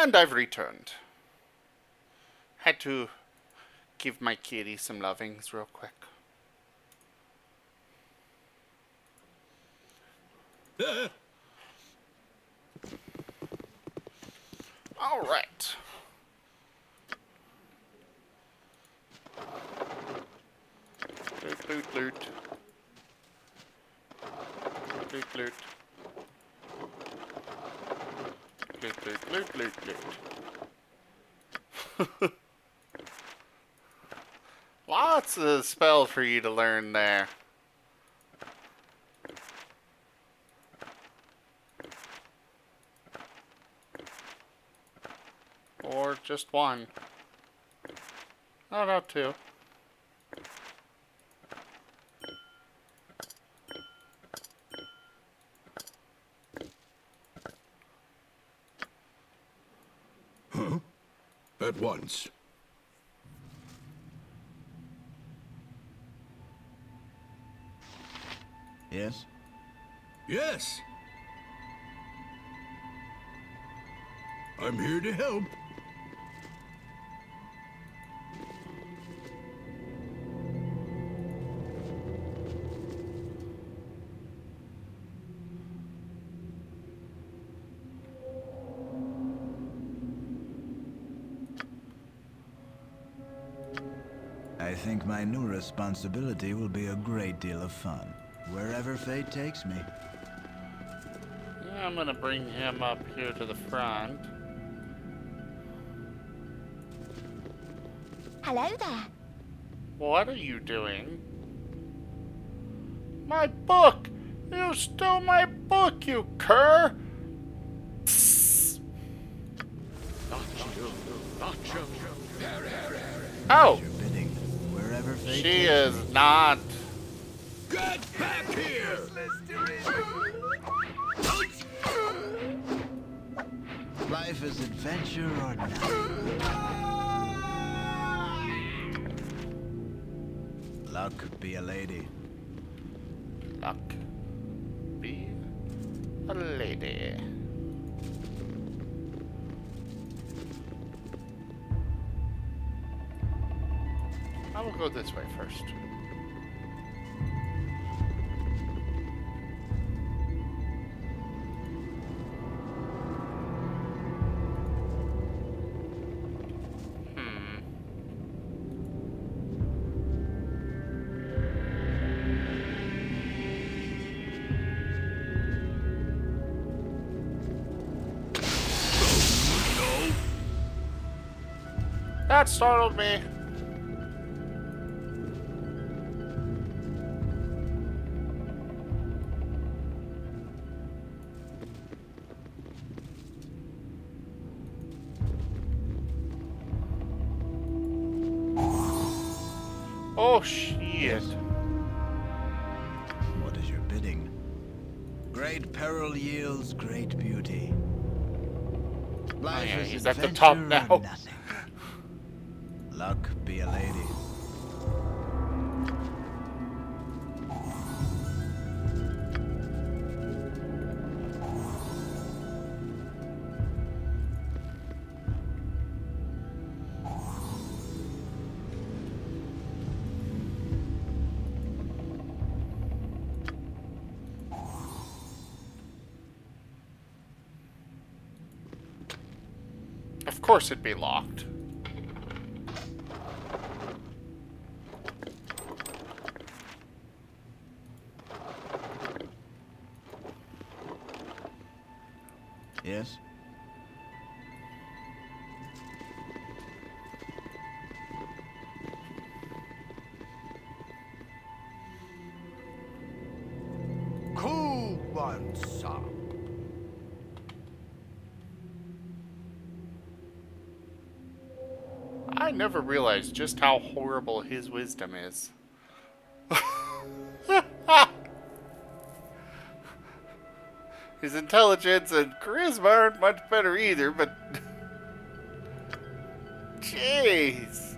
And I've returned. Had to give my kitty some lovings real quick. All right. Loot, loot, loot. Loot, loot. Loot, loot, loot, loot, loot. Lots of spells for you to learn there. Or just one. Oh, no, two. Huh? At once. Yes? Yes. I'm here to help. I think my new responsibility will be a great deal of fun, wherever fate takes me. I'm gonna bring him up here to the front. Hello there. What are you doing? My book! You stole my book, you cur! Oh! Wherever fate She takes is me. not. Get back here! Life is adventure or nothing. Luck be a lady. Luck. Be a lady. I will go this way first. That startled me. Oh, shit. What is your bidding? Great peril yields great beauty. Life yeah, is he's at the top adventure now. or nothing. Luck be a lady. Of course it'd be locked. Yes? Cool one, sir. I never realized just how horrible his wisdom is. His intelligence and charisma aren't much better either, but... Jeez.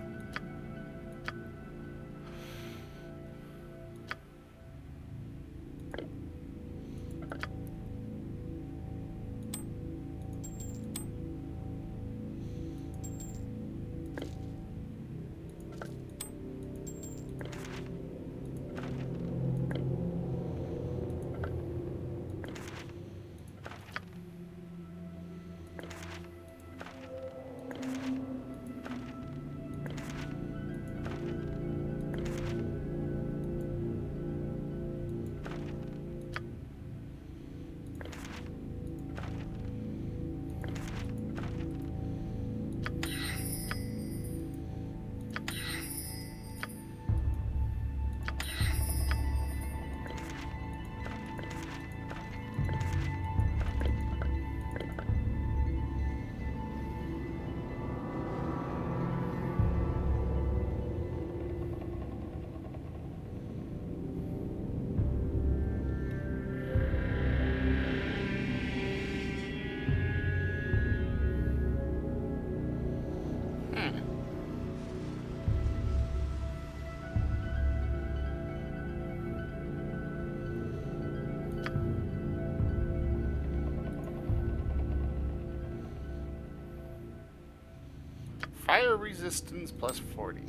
Fire resistance plus 40.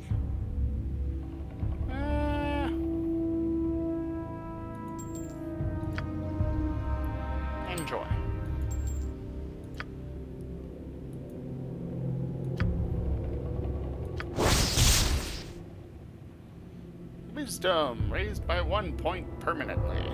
Enjoy. Wisdom raised by 1 point permanently.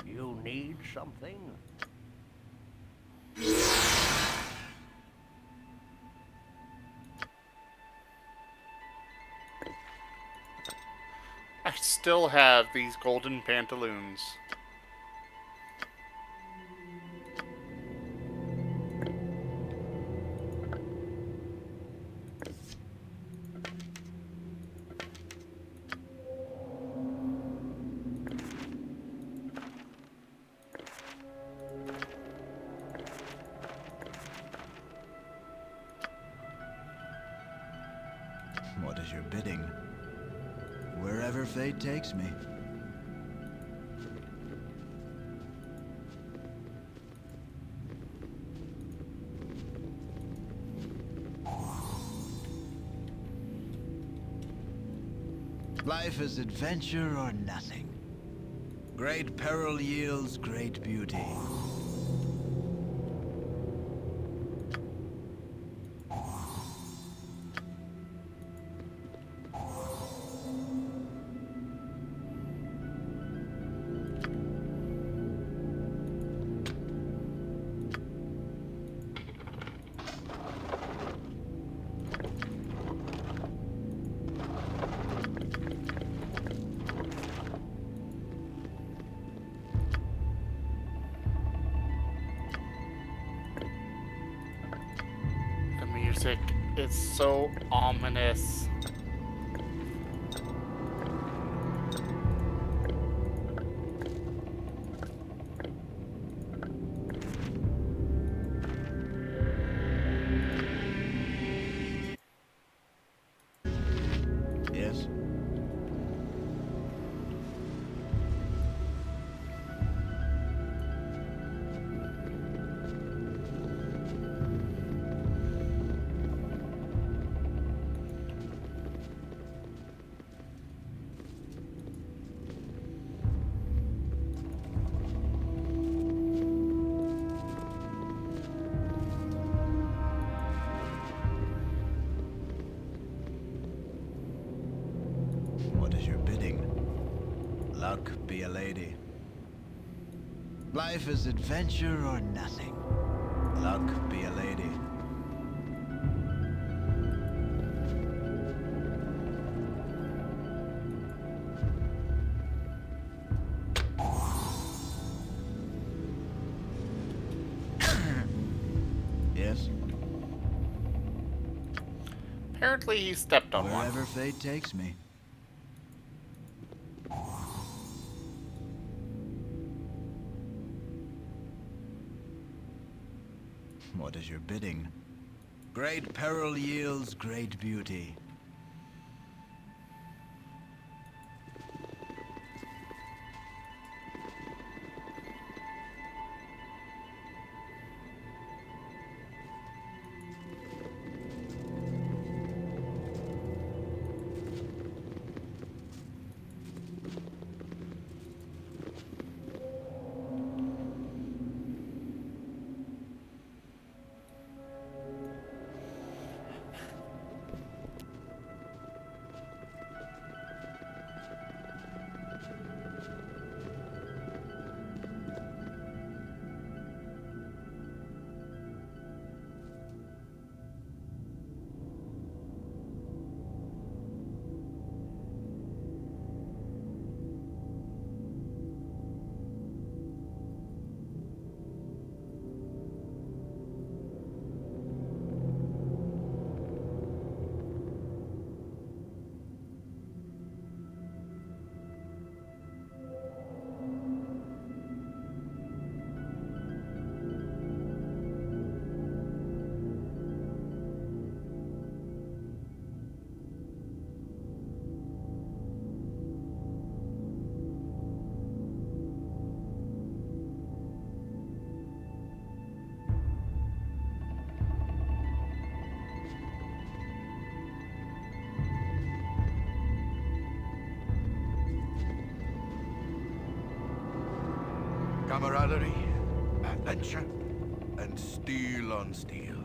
You need something? I still have these golden pantaloons. What is your bidding? Wherever fate takes me. Life is adventure or nothing. Great peril yields great beauty. The music is so ominous. Yes? What is your bidding? Luck be a lady. Life is adventure or nothing. Luck be a lady. Yes? Apparently he stepped on one. Wherever fate takes me. What is your bidding? Great peril yields great beauty. camaraderie, adventure, and steel on steel.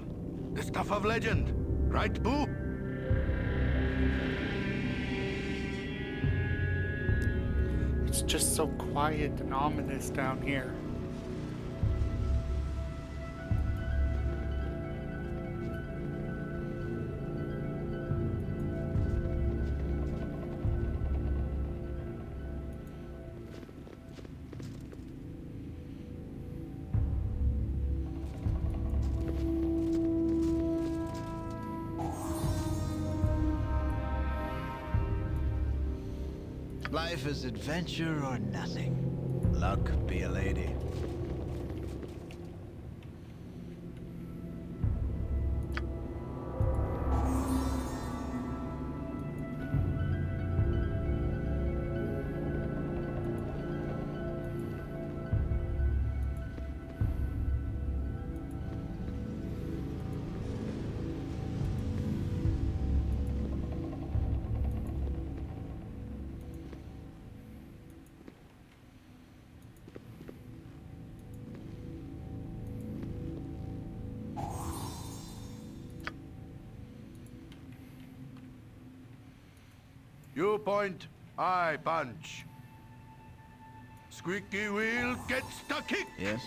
The stuff of legend, right, Boo? It's just so quiet and ominous down here. Life is adventure or nothing. Luck be a lady. You point, I punch. Squeaky wheel gets the kick. Yes?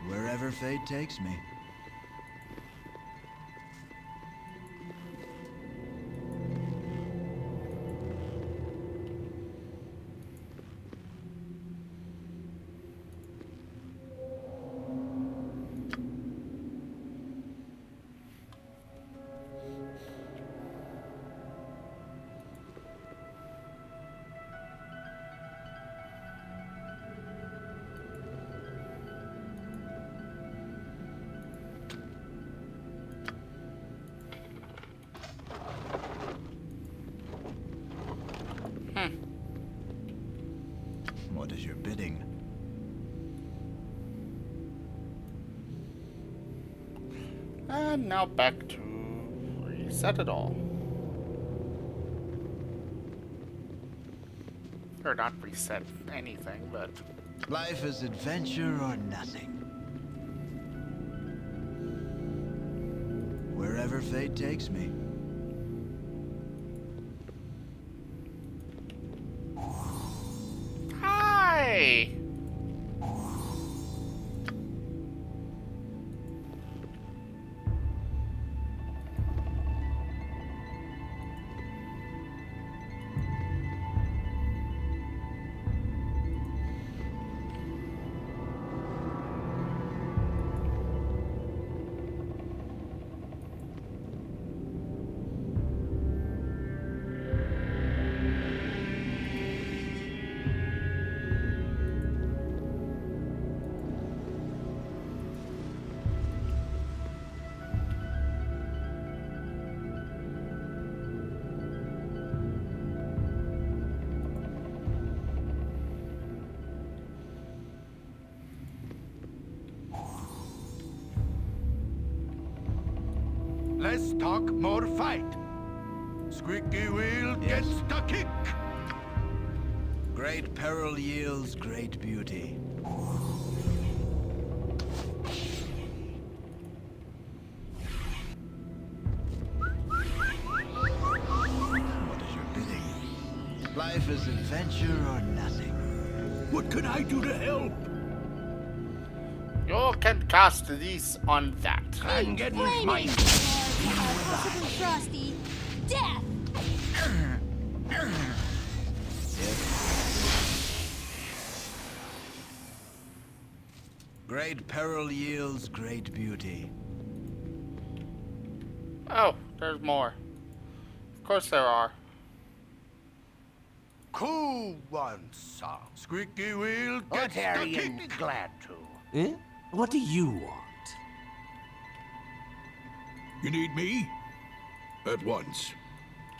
Wherever fate takes me. What is your bidding? And now back to reset it all. Or not reset anything, but... Life is adventure or nothing. Wherever fate takes me. Hi! Less talk, more fight. Squeaky wheel gets the kick. Great peril yields great beauty. What is your bidding? Life is adventure or nothing. What can I do to help? You can cast these on that. I'm getting my... Possible Frosty. Death! Great peril yields great beauty. Oh, there's more. Of course there are. Cool one, sir. Squeaky wheel gets the Otarian kick. glad to. Eh? What do you want? You need me? At once.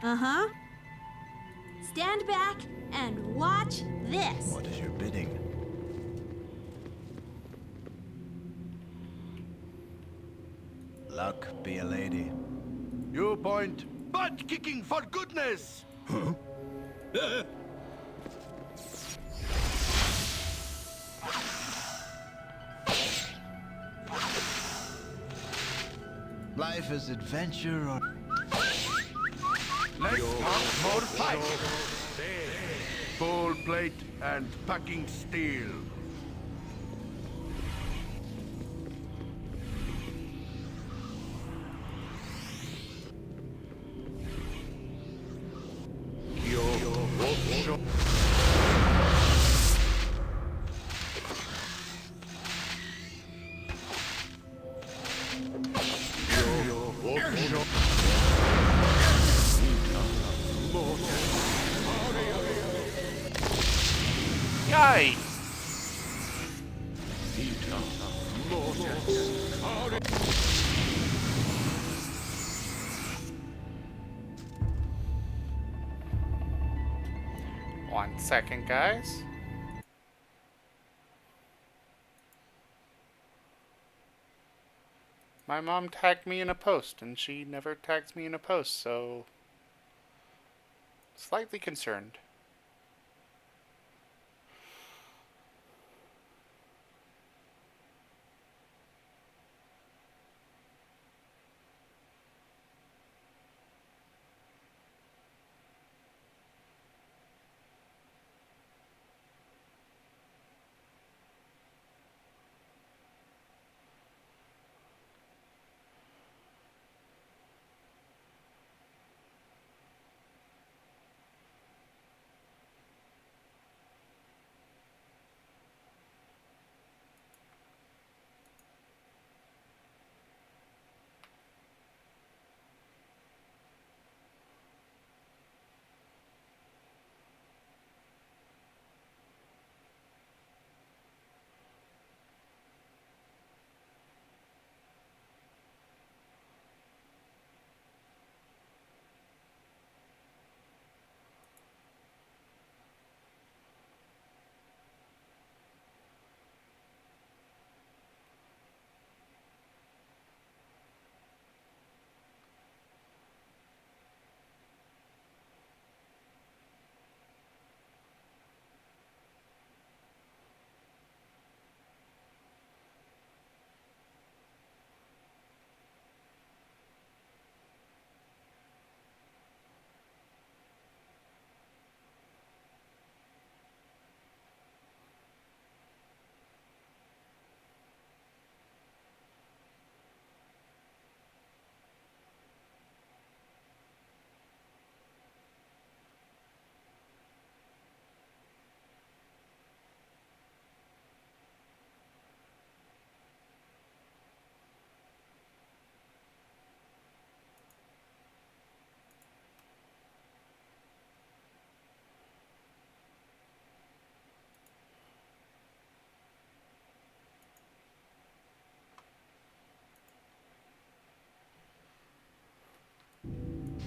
Uh-huh. Stand back and watch this. What is your bidding? Luck be a lady. You point, butt kicking for goodness. Huh? Life is adventure or... Let's talk more fight. Full plate and packing steel. Yay! One second, guys. My mom tagged me in a post, and she never tags me in a post, so... slightly concerned.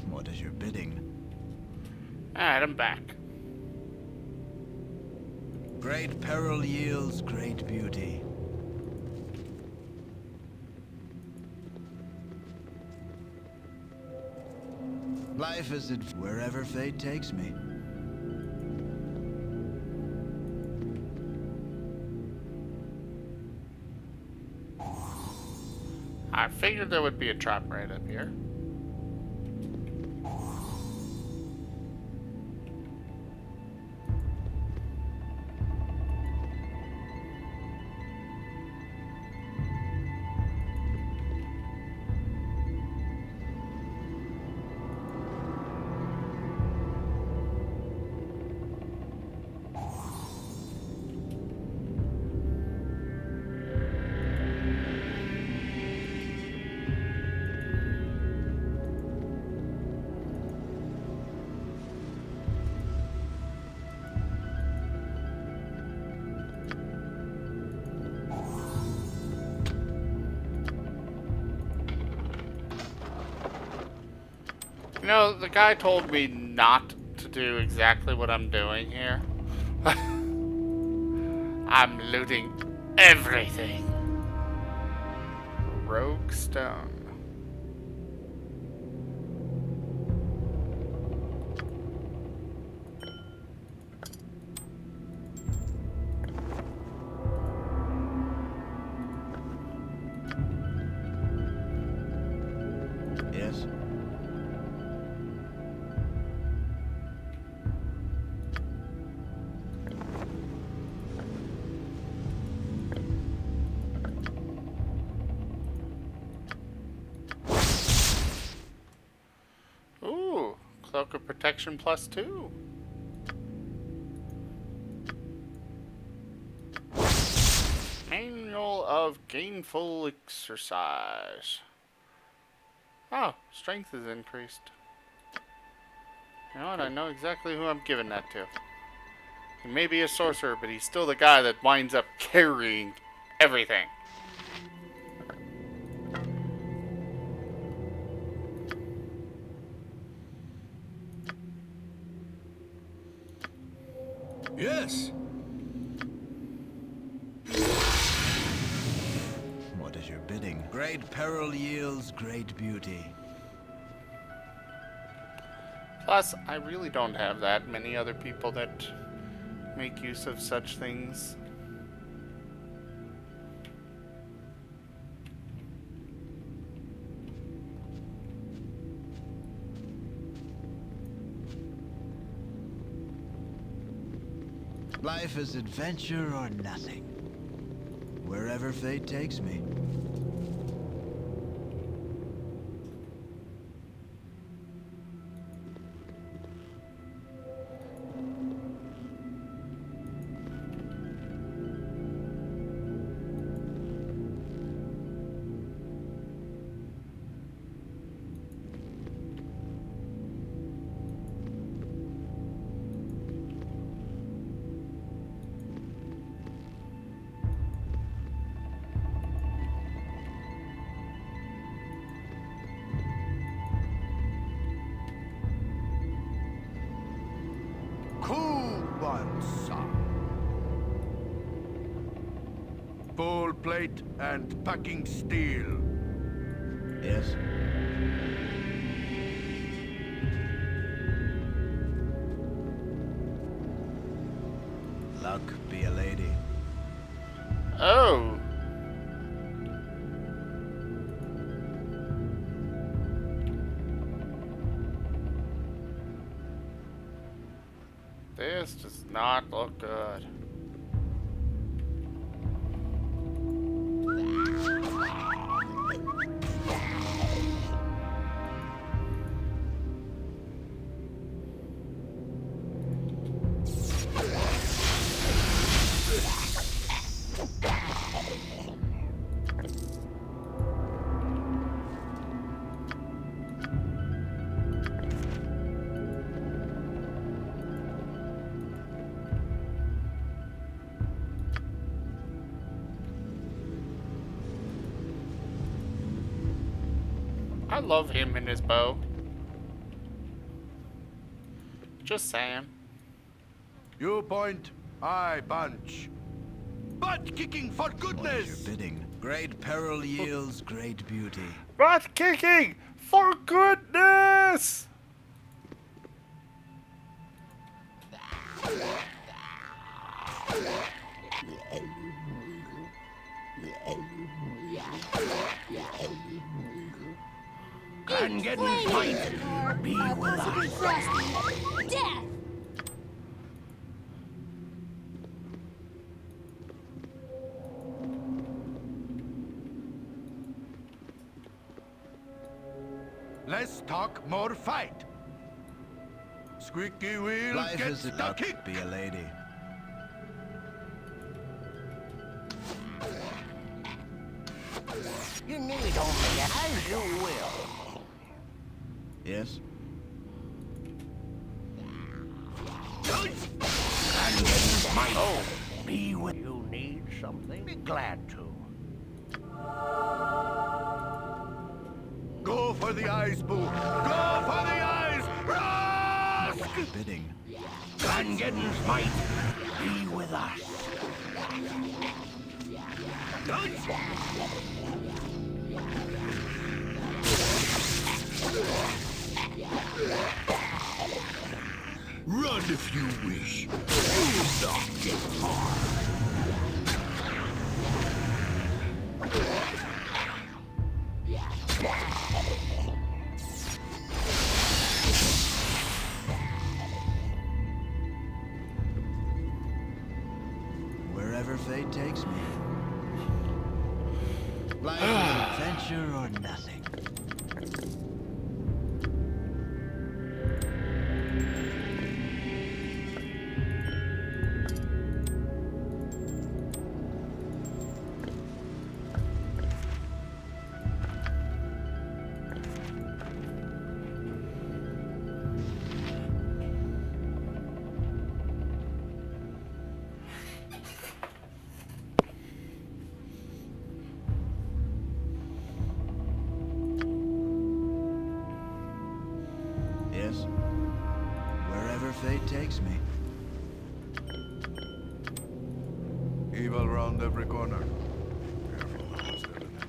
What is your bidding? Alright, I'm back. Great peril yields great beauty. Life is wherever fate takes me. I figured there would be a trap right up here. You know, the guy told me not to do exactly what I'm doing here. I'm looting everything. Rogue stone. Cloak of Protection +2. Manual of Gainful Exercise. Oh, strength is increased. You know what? I know exactly who I'm giving that to. He may be a sorcerer, but he's still the guy that winds up carrying everything. Yes. What is your bidding? Great peril yields great beauty. Plus, I really don't have that many other people that make use of such things. Life is adventure or nothing. Wherever fate takes me. Full plate and packing steel. Yes. Luck be a lady. Oh. This does not look good. I love him and his bow. Just saying. You point, I punch. Butt kicking for goodness! What is your bidding? Great peril yields great beauty. Butt kicking for goodness! And get might be with us. Frosty. Death! Less talk, more fight. Squeaky wheel Life gets is the luck kick. be a lady. You need only as you will. Yes. And might be with you. Need something? Be glad to. Go for the eyes, Boo. Go for the eyes. Rusk! Bidding. Glangeddon's might be with us. Run if you wish. You'll not get far. Wherever fate takes me. Life is adventure or nothing. fate takes me. Evil round every corner. Careful, those villainy.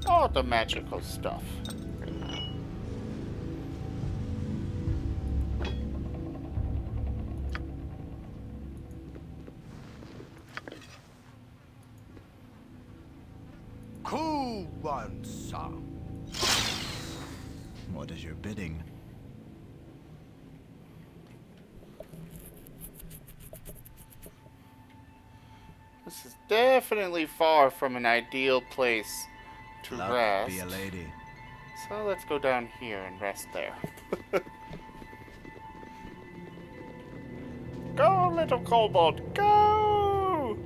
All the magical stuff. Cool one, sir. What is your bidding? This is definitely far from an ideal place to Luck rest. be a lady. So let's go down here and rest there. Go, little kobold, go!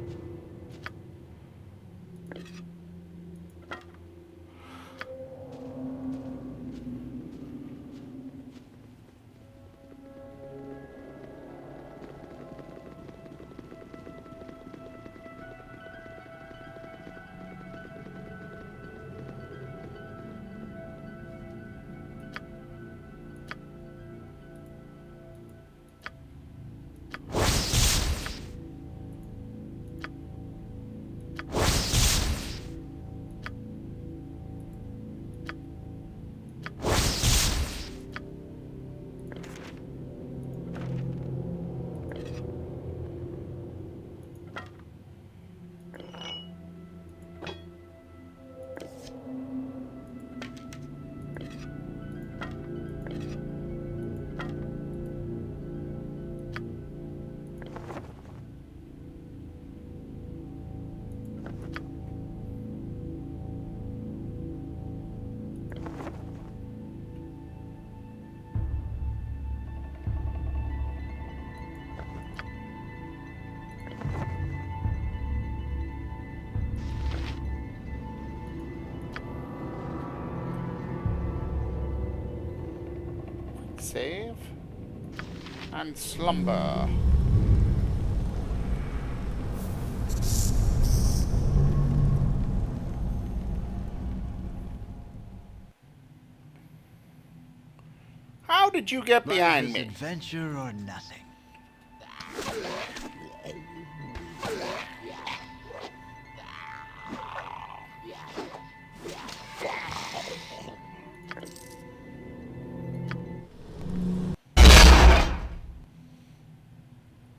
Save and slumber. How did you get behind me? Adventure or nothing.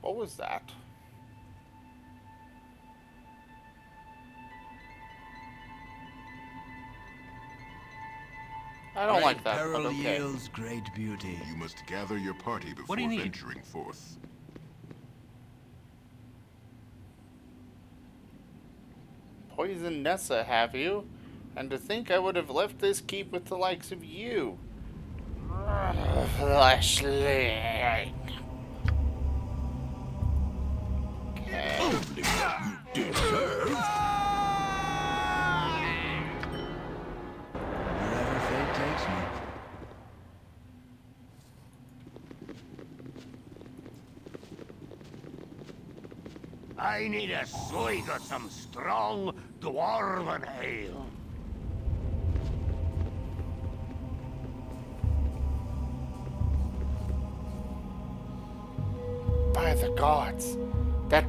What was that? I don't like that, but Peril okay. yields great beauty. You must gather your party before do you need? venturing forth. Poisoned Nessa, have you? And to think I would have left this keep with the likes of you. Fleshling. Only what you deserve. Wherever fate takes me. I need a swig of some strong dwarven ale. By the gods, that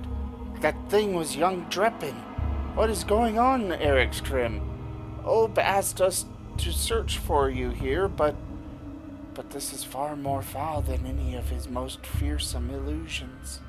thing was young Dreppin. What is going on, Eric Scrim? Ob asked us to search for you here, but this is far more foul than any of his most fearsome illusions.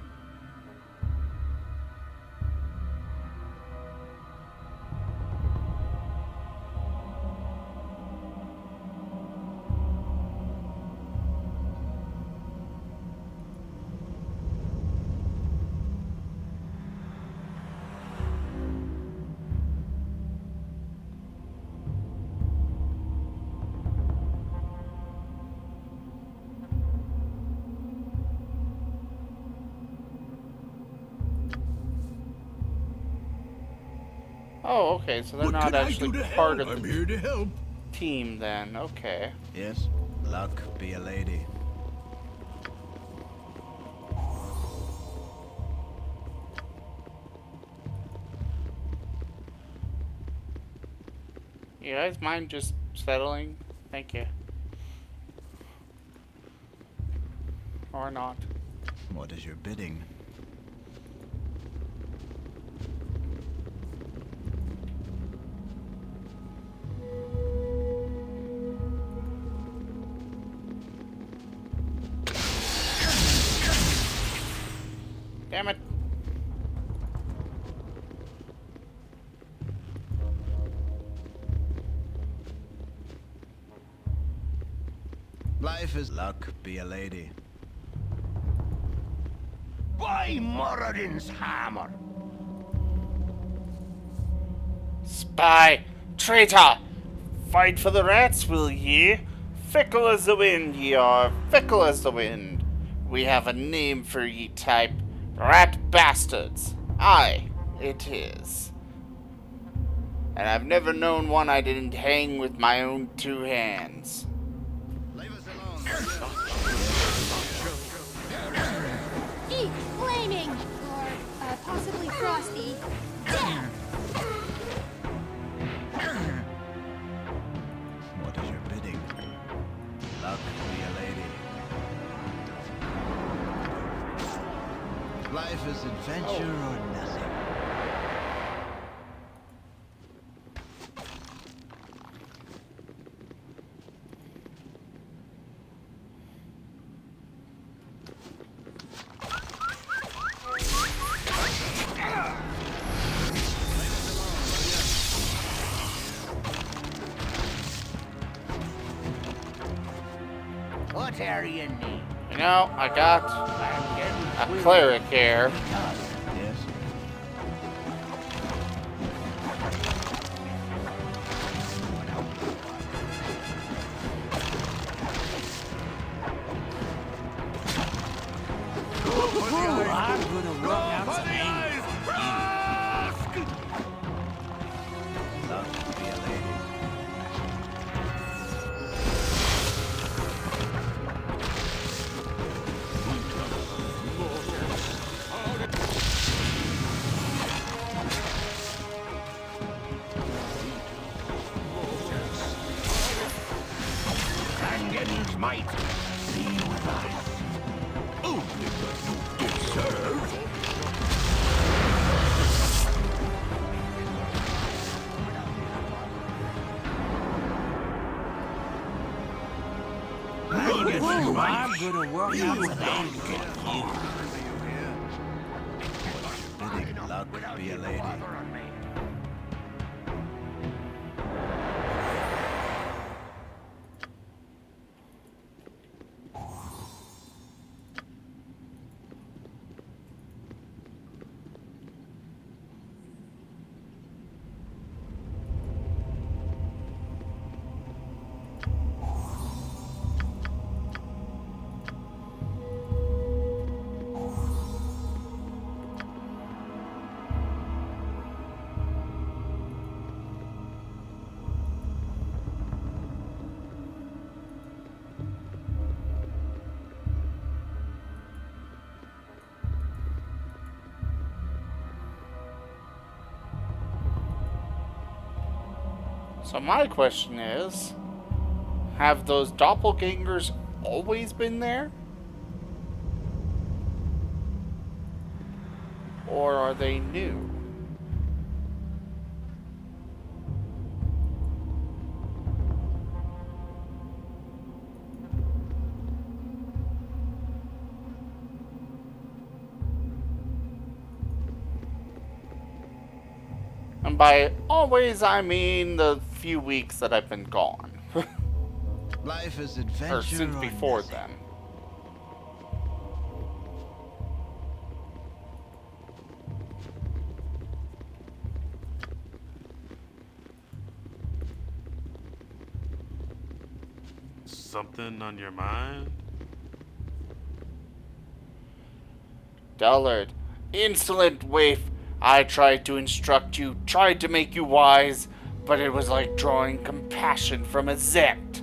Oh, okay, so they're What not can I actually do to part help? of I'm the here to help. team then. Okay. Yes, luck be a lady. You guys mind just settling? Thank you. Or not. What is your bidding? Damn it. Life is luck, be a lady. By Moradin's hammer! Spy! Traitor! Fight for the rats, will ye? Fickle as the wind ye are, fickle as the wind. We have a name for ye type. Rat bastards. Aye, it is. And I've never known one I didn't hang with my own 2 hands. Leave us alone. Eat flaming! Or, possibly frosty. Death! What is your bidding? Luck, be a lady. Life is adventure or nothing. What are you need? You know, I got a cleric here. Yes. I'm gonna rub out some anger on Luck, be a lady. Rangan's might be with us. Only what you deserve. you. I'm gonna work out some anger on you. Bidding luck, be a lady. So my question is, have those doppelgangers always been there? Or are they new? And by always, I mean the few weeks that I've been gone. Life is adventure or since before nothing. then. Something on your mind? Dullard, insolent waif, I tried to instruct you, tried to make you wise, but it was like drawing compassion from a zect.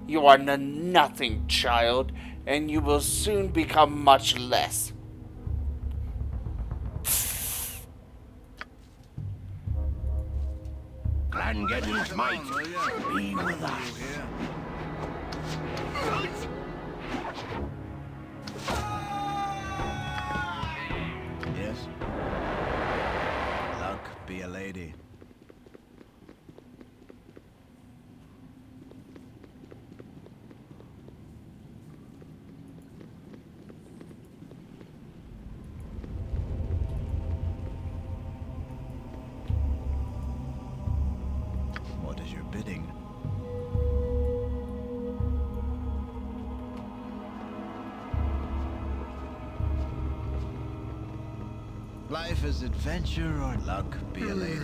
You are nothing, child, and you will soon become much less. Armageddon's might be with us. Yes? Luck be a lady. What is your bidding? Life is adventure or luck be a lady.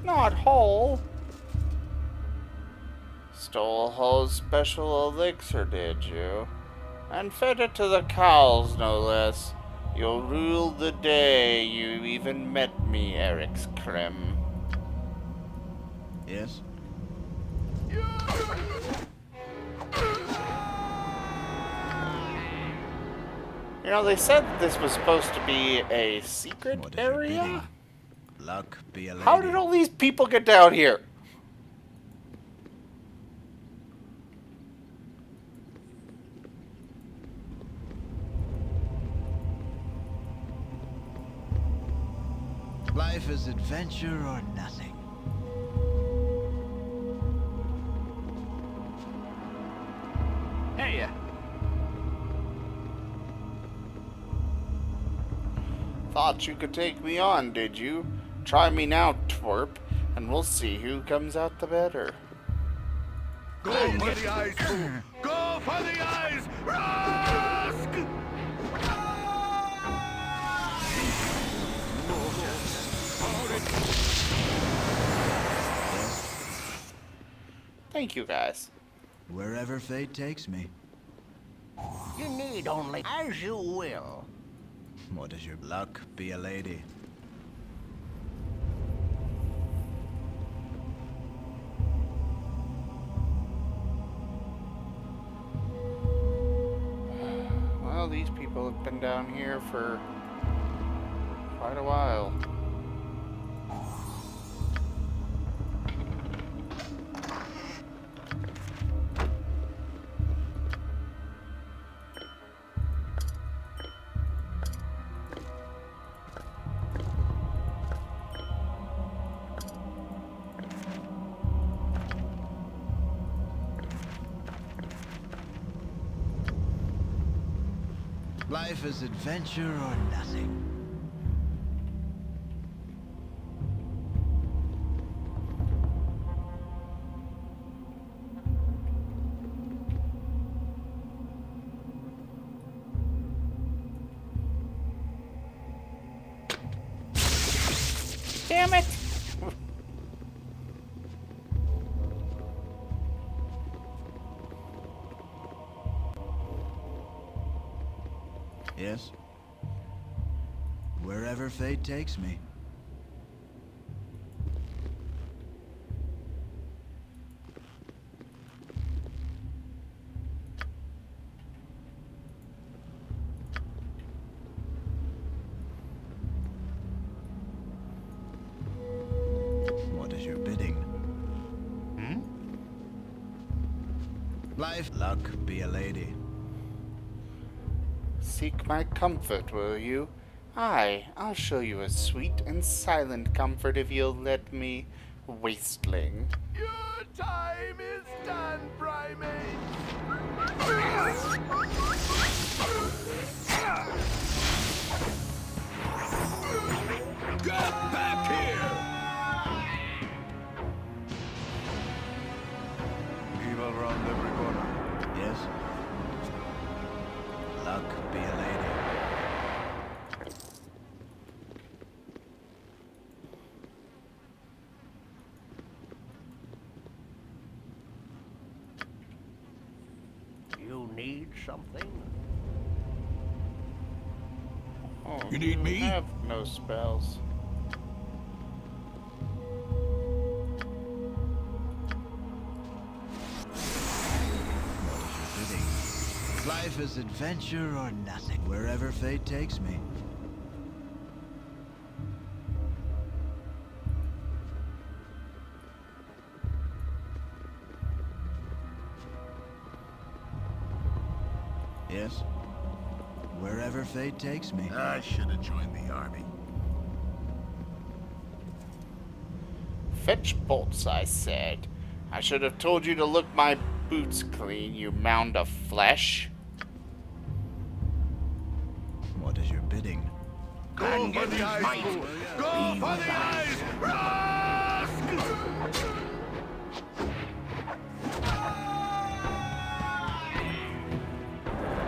Not whole. Stole Hull's special elixir, did you? And fed it to the cows, no less. You'll rule the day you even met me, Eric's Krim. Yes? You know, they said this was supposed to be a secret area? Luck be a lady. How did all these people get down here? Life is adventure or nothing. Hey. Thought you could take me on, did you? Try me now, twerp, and we'll see who comes out the better. Go for the eyes, fool! Go for the eyes! Rask! Thank you, guys. Wherever fate takes me. You need only as you will. What is your luck be a lady? Well, these people have been down here for quite a while. Life is adventure or nothing. Damn it! Yes? Wherever fate takes me. What is your bidding? Life, luck be a lady. Seek my comfort, will you? Aye, I'll show you a sweet and silent comfort if you'll let me, wasteling. Your time is done, primate! Get back here! Evil round every corner. Yes? Luck be a lady. You need something? Oh, You need me? I have no spells. Life is adventure or nothing. Wherever fate takes me. Yes? Wherever fate takes me. I should have joined the army. Fetch bolts, I said. I should have told you to look my boots clean, you mound of flesh. What is your bidding? Go for the eyes! Go for the eyes!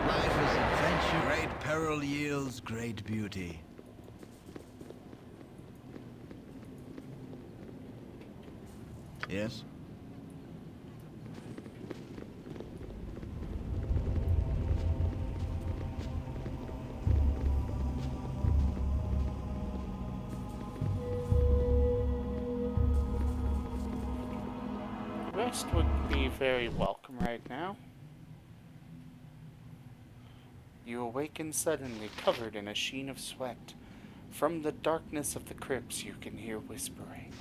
Life is adventure. Great peril yields great beauty. Yes? Rest would be very welcome right now. You awaken suddenly, covered in a sheen of sweat. From the darkness of the crypts, you can hear whispering.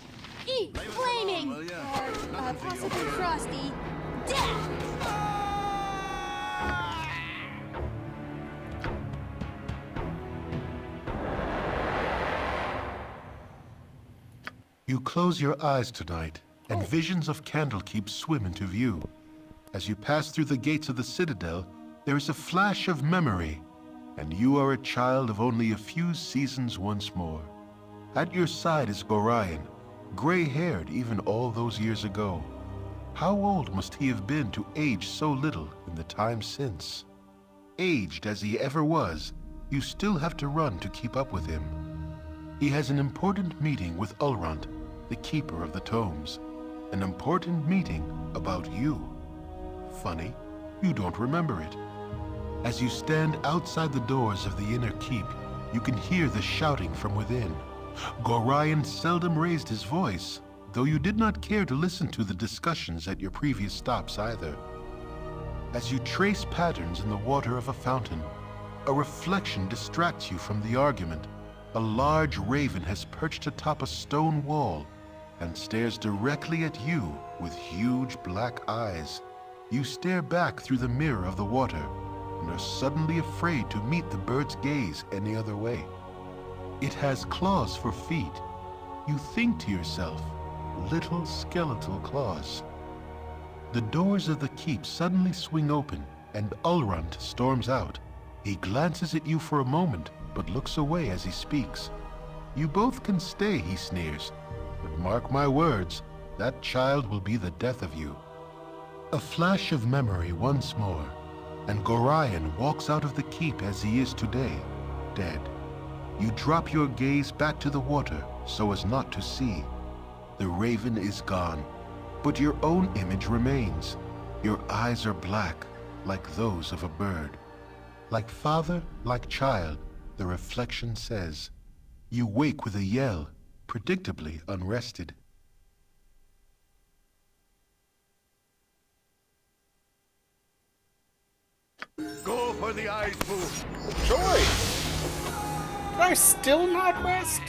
Eat flaming! Or, possibly frosty. Death! You close your eyes tonight, and visions of Candlekeep swim into view. As you pass through the gates of the Citadel, there is a flash of memory, and you are a child of only a few seasons once more. At your side is Gorion, gray-haired even all those years ago. How old must he have been to age so little in the time since? Aged as he ever was, you still have to run to keep up with him. He has an important meeting with Ulrant, the keeper of the tomes. An important meeting about you. Funny, you don't remember it. As you stand outside the doors of the inner keep, you can hear the shouting from within. Gorion seldom raised his voice, though you did not care to listen to the discussions at your previous stops either. As you trace patterns in the water of a fountain, a reflection distracts you from the argument. A large raven has perched atop a stone wall and stares directly at you with huge black eyes. You stare back through the mirror of the water and are suddenly afraid to meet the bird's gaze any other way. It has claws for feet. You think to yourself, little skeletal claws. The doors of the keep suddenly swing open and Ulrant storms out. He glances at you for a moment, but looks away as he speaks. You both can stay, he sneers, but mark my words, that child will be the death of you. A flash of memory once more, and Gorion walks out of the keep as he is today, dead. You drop your gaze back to the water so as not to see. The raven is gone, but your own image remains. Your eyes are black, like those of a bird. Like father, like child, the reflection says. You wake with a yell, predictably unrested. Go for the eyes, Boo! Joy! Did I still not rest?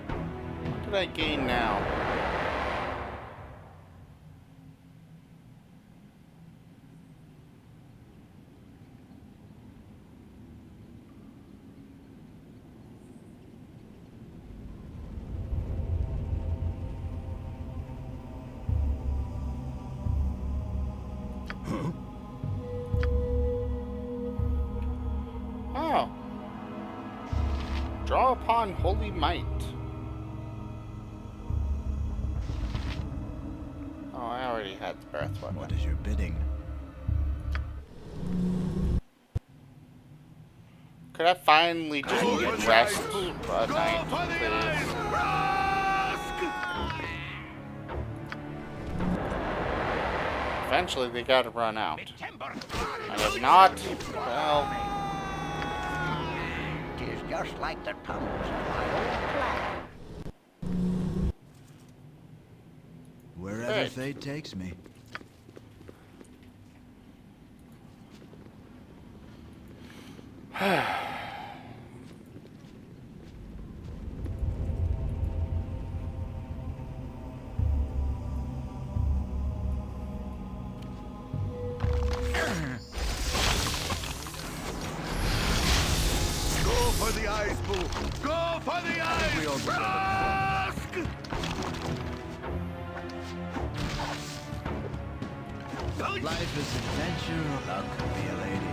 What did I gain now? Oh. Draw upon holy might. Oh, I already had the breath weapon. What is your bidding? Could I finally just get rest for a night, please? Eventually, they gotta run out. And if not, well... It is just like the tongues of my old clan. Wherever fate takes me. For the eyes! Rask! Life is adventure. Luck be a lady.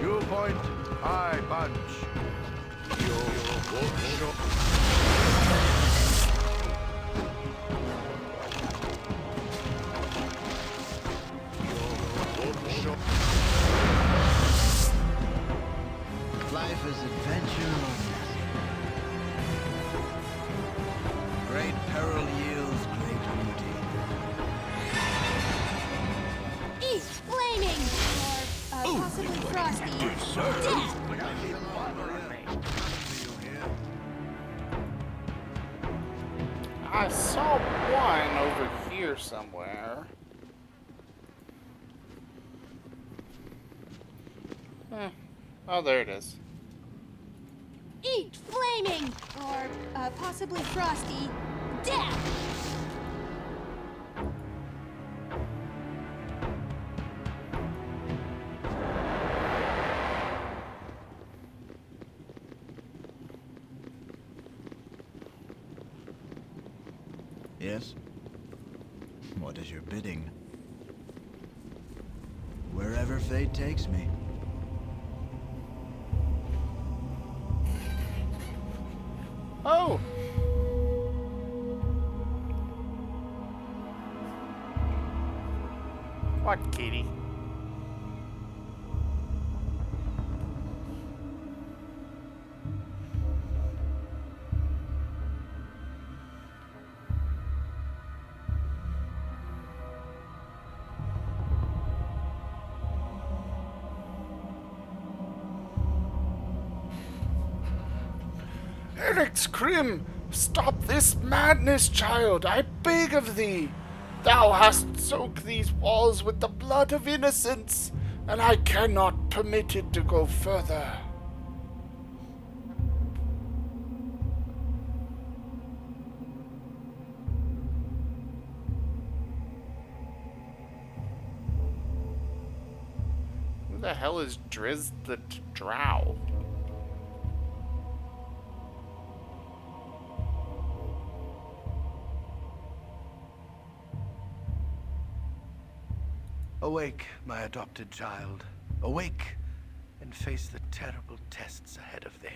You point, I punch. Life is adventure or nothing. Great peril yields great beauty. Eat flaming! Or possibly frosty. Death! I saw one over here somewhere. Oh, there it is. Eat flaming! Or possibly frosty. Death! Yes? What is your bidding? Wherever fate takes me. Oh! What, kitty? Eric's Crim, stop this madness, child, I beg of thee. Thou hast soaked these walls with the blood of innocence, and I cannot permit it to go further. Who the hell is Driz the Drow? Awake, my adopted child. Awake and face the terrible tests ahead of thee.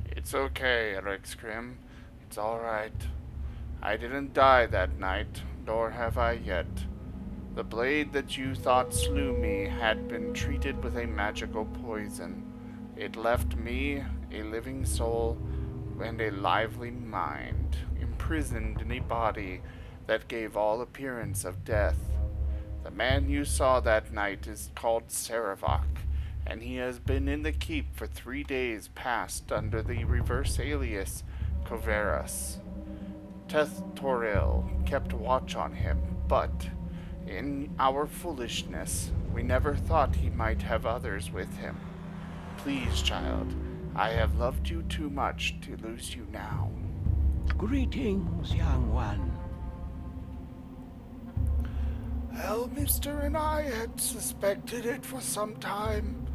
It's okay, Eric's Crim. It's alright. I didn't die that night, nor have I yet. The blade that you thought slew me had been treated with a magical poison. It left me, a living soul, and a lively mind, imprisoned in a body that gave all appearance of death. The man you saw that night is called Saravok, and he has been in the keep for 3 days past under the reverse alias Coverus. Teth Toril kept watch on him, but in our foolishness, we never thought he might have others with him. Please, child, I have loved you too much to lose you now. Greetings, young one. Elminster and I had suspected it for some time.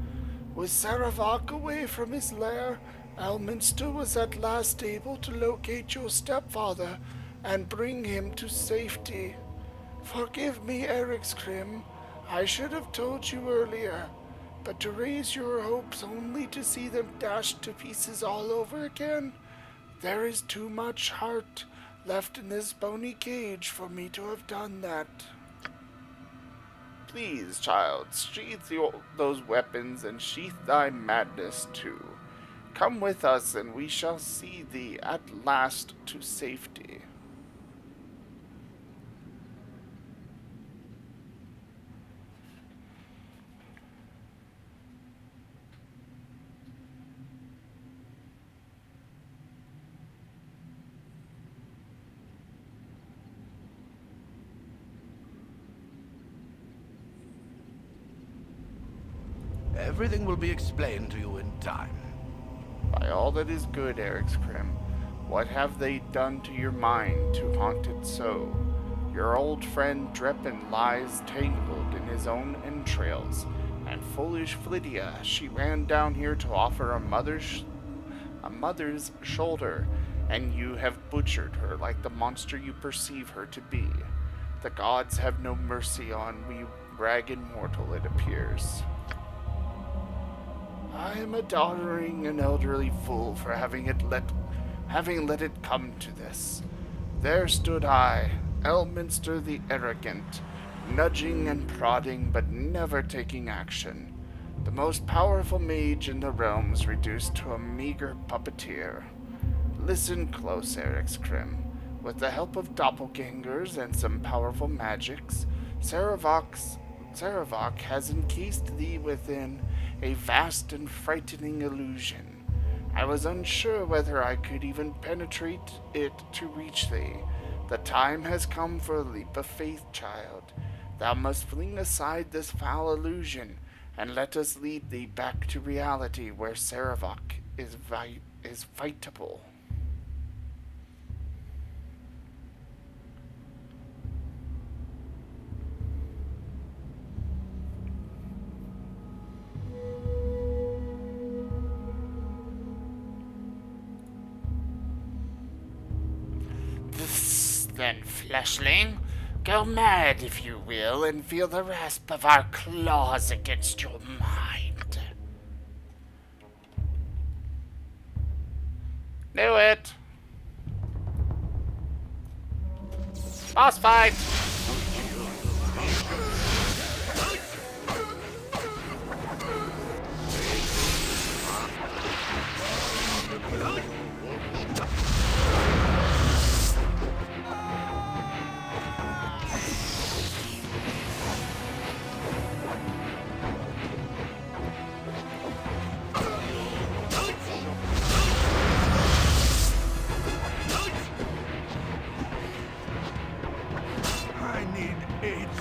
With Saravok away from his lair, Elminster was at last able to locate your stepfather and bring him to safety. Forgive me, Eric's Crim. I should have told you earlier, but to raise your hopes only to see them dashed to pieces all over again, there is too much heart left in this bony cage for me to have done that. Please, child, sheath those weapons and sheath thy madness too. Come with us, and we shall see thee at last to safety. Everything will be explained to you in time. By all that is good, Ericskrim, what have they done to your mind to haunt it so? Your old friend Dreppen lies tangled in his own entrails, and foolish Flydia, she ran down here to offer a mother's shoulder, and you have butchered her like the monster you perceive her to be. The gods have no mercy on we ragged mortal, it appears. I am a doddering and elderly fool for having let it come to this. There stood I, Elminster the arrogant, nudging and prodding but never taking action. The most powerful mage in the realms reduced to a meager puppeteer. Listen close, Ericskrim. With the help of doppelgangers and some powerful magics, Saravok has encased thee within a vast and frightening illusion. I was unsure whether I could even penetrate it to reach thee. The time has come for a leap of faith, child. Thou must fling aside this foul illusion, and let us lead thee back to reality where Saravok is fightable. Then, fleshling, go mad if you will, and feel the rasp of our claws against your mind. Do it. Boss fight.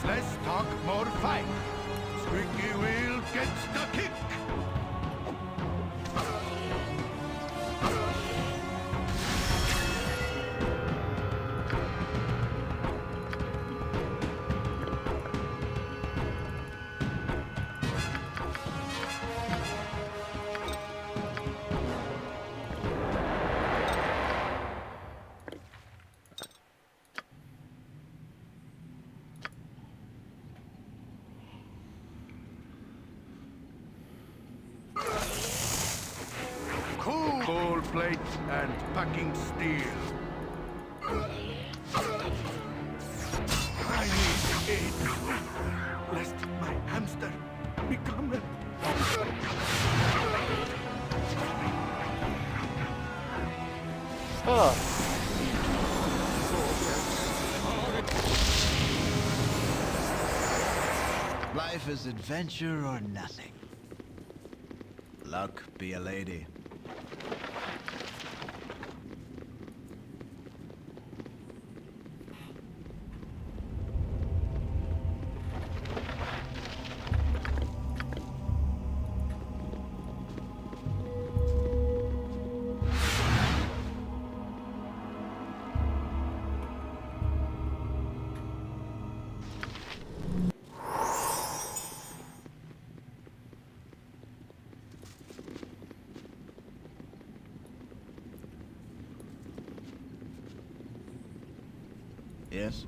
Less talk, more fight. Squeaky wheel gets the kick. Coal plate and packing steel. I need aid, lest my hamster become a... Oh. Life is adventure or nothing. Luck be a lady. Yes?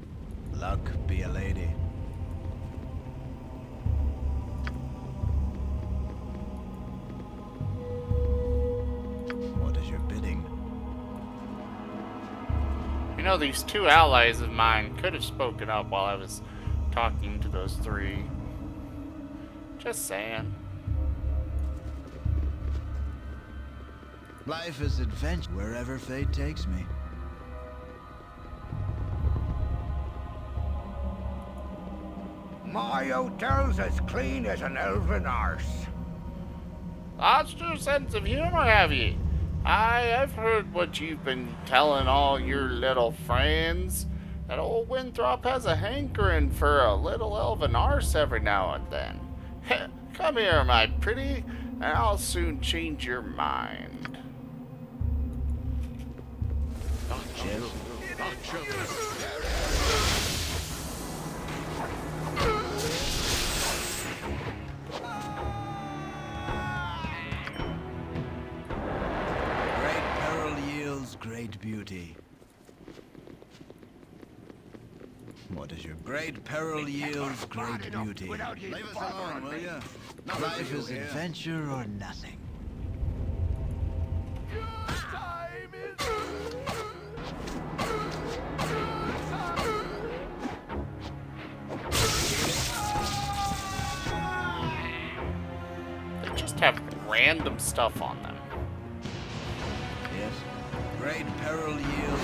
Luck be a lady. What is your bidding? You know, these two allies of mine could have spoken up while I was talking to those three. Just saying. Life is adventure wherever fate takes me. My hotel's as clean as an elven arse. Lost your sense of humor, have ye? I've heard what you've been telling all your little friends. That old Winthrop has a hankering for a little elven arse every now and then. Come here, my pretty, and I'll soon change your mind. Great peril yields great beauty. What is your great peril yields great beauty? Leave us alone, will ya? Life is adventure or nothing. They just have random stuff on them. Yes. Great peril yields.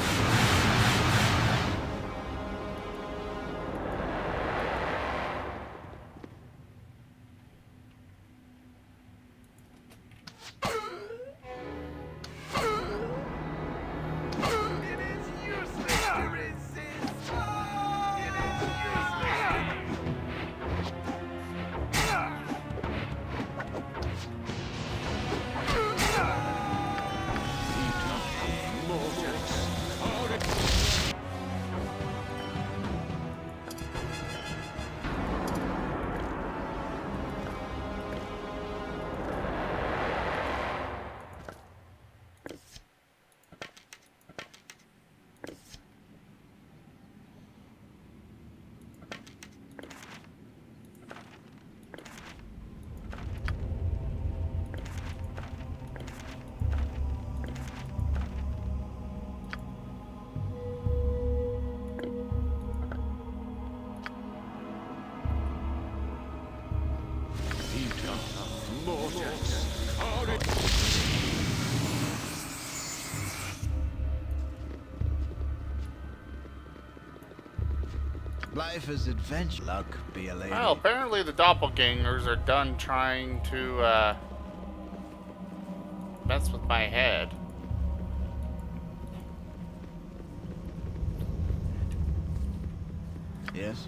Life is adventure. Luck be a lady. Well, apparently the doppelgangers are done trying to, mess with my head. Yes.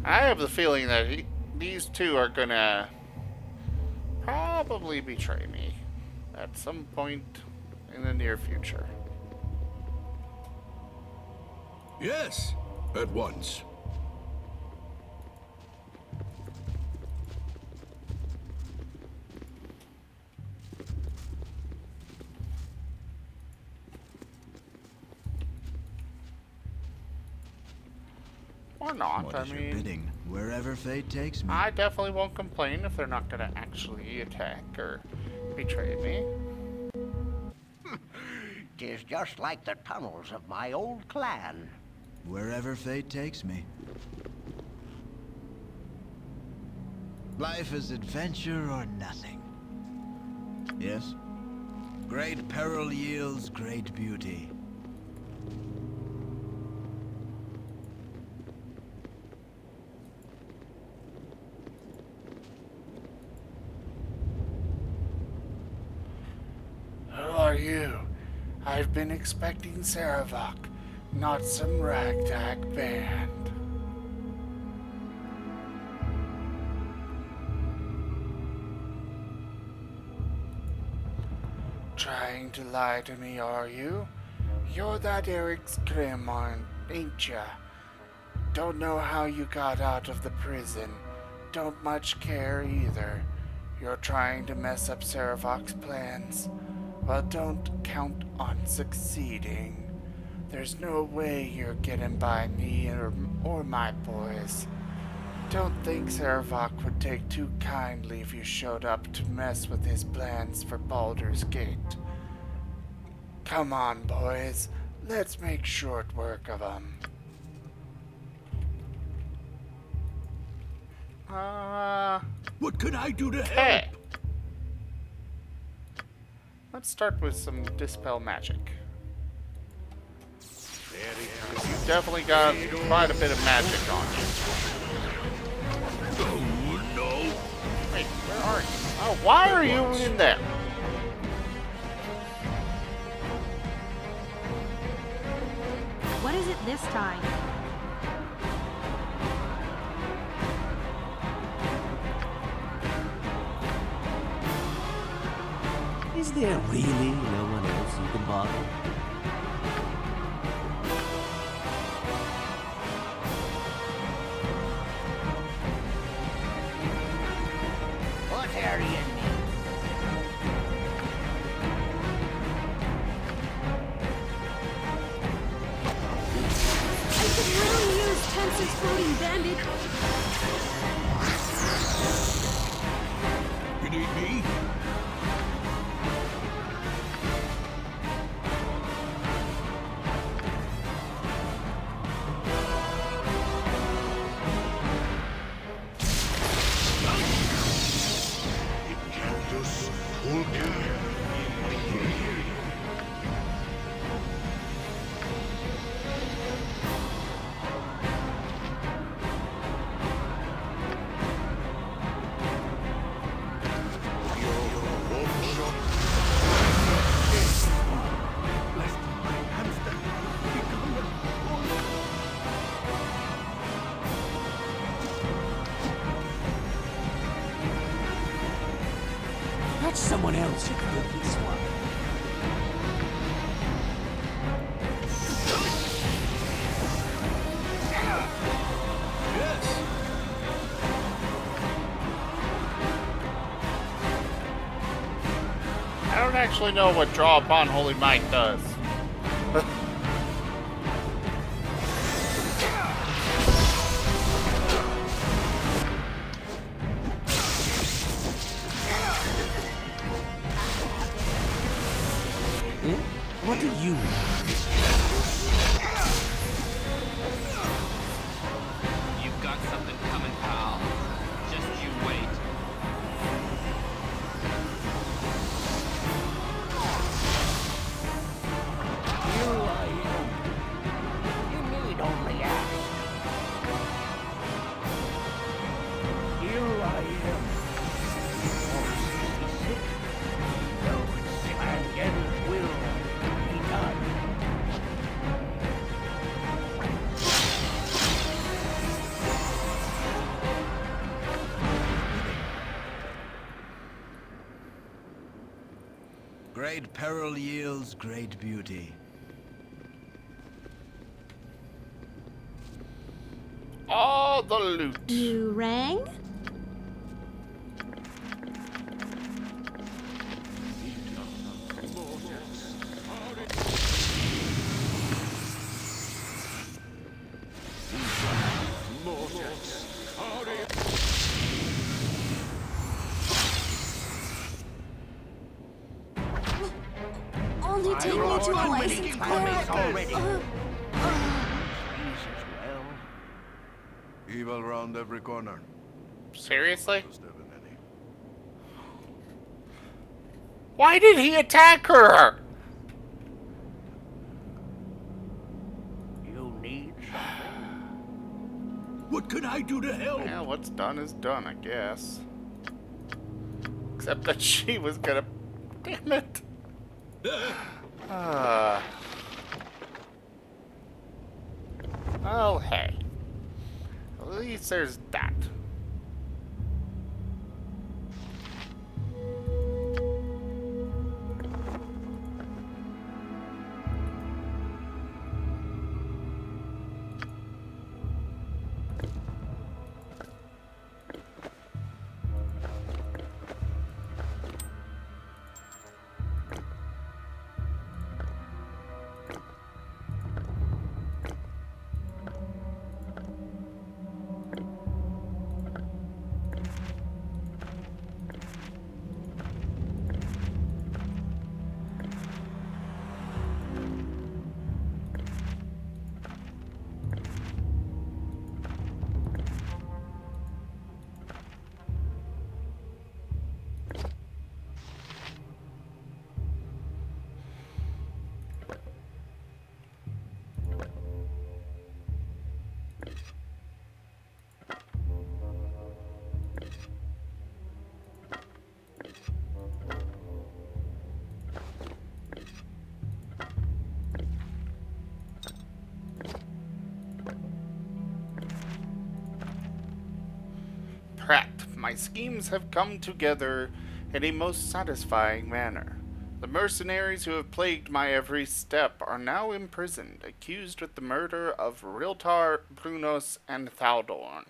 I have the feeling that these two are gonna probably betray me at some point in the near future. Yes, at once. Or not, What I is your mean, bidding? Wherever fate takes me. I definitely won't complain if they're not gonna actually attack or betray me. Tis just like the tunnels of my old clan. Wherever fate takes me. Life is adventure or nothing. Yes? Great peril yields great beauty. Who are you? I've been expecting Saravok, not some ragtag band. Trying to lie to me, are you? You're that Eric Scrimon, ain't ya? Don't know how you got out of the prison. Don't much care either. You're trying to mess up Saravok's plans. Well, don't count on succeeding. There's no way you're getting by me or my boys. Don't think Saravok would take too kindly if you showed up to mess with his plans for Baldur's Gate. Come on, boys. Let's make short work of him. What can I do to help? Hey. Let's start with some Dispel Magic. You've definitely got quite a bit of magic on you. Oh, no. Wait, where are you? Oh, why are you in there? What is it this time? Is there really no one else you can bother? What are you need? I could really use Tensor's floating bandit. You need me? That's someone else who could do this one. I don't actually know what Draw Upon Holy Might does. What do you want? You've got something coming, pal. Just you wait. Here I am. You need only ask. Here I am. You sick? No, Smangen's will be done. Great peril yields great beauty. All the loot. You rang? Only take me to a licensed cleric. already. Uh, Jesus, well. Evil round every corner. Seriously? Just ever any. Why did he attack her? You need something? What can I do to help? Yeah, what's done is done, I guess. Except that she was gonna... Damn it. Well, hey. At least there's that. my schemes have come together in a most satisfying manner. The mercenaries who have plagued my every step are now imprisoned, accused with the murder of Riltar, Brunos, and Thaldorn.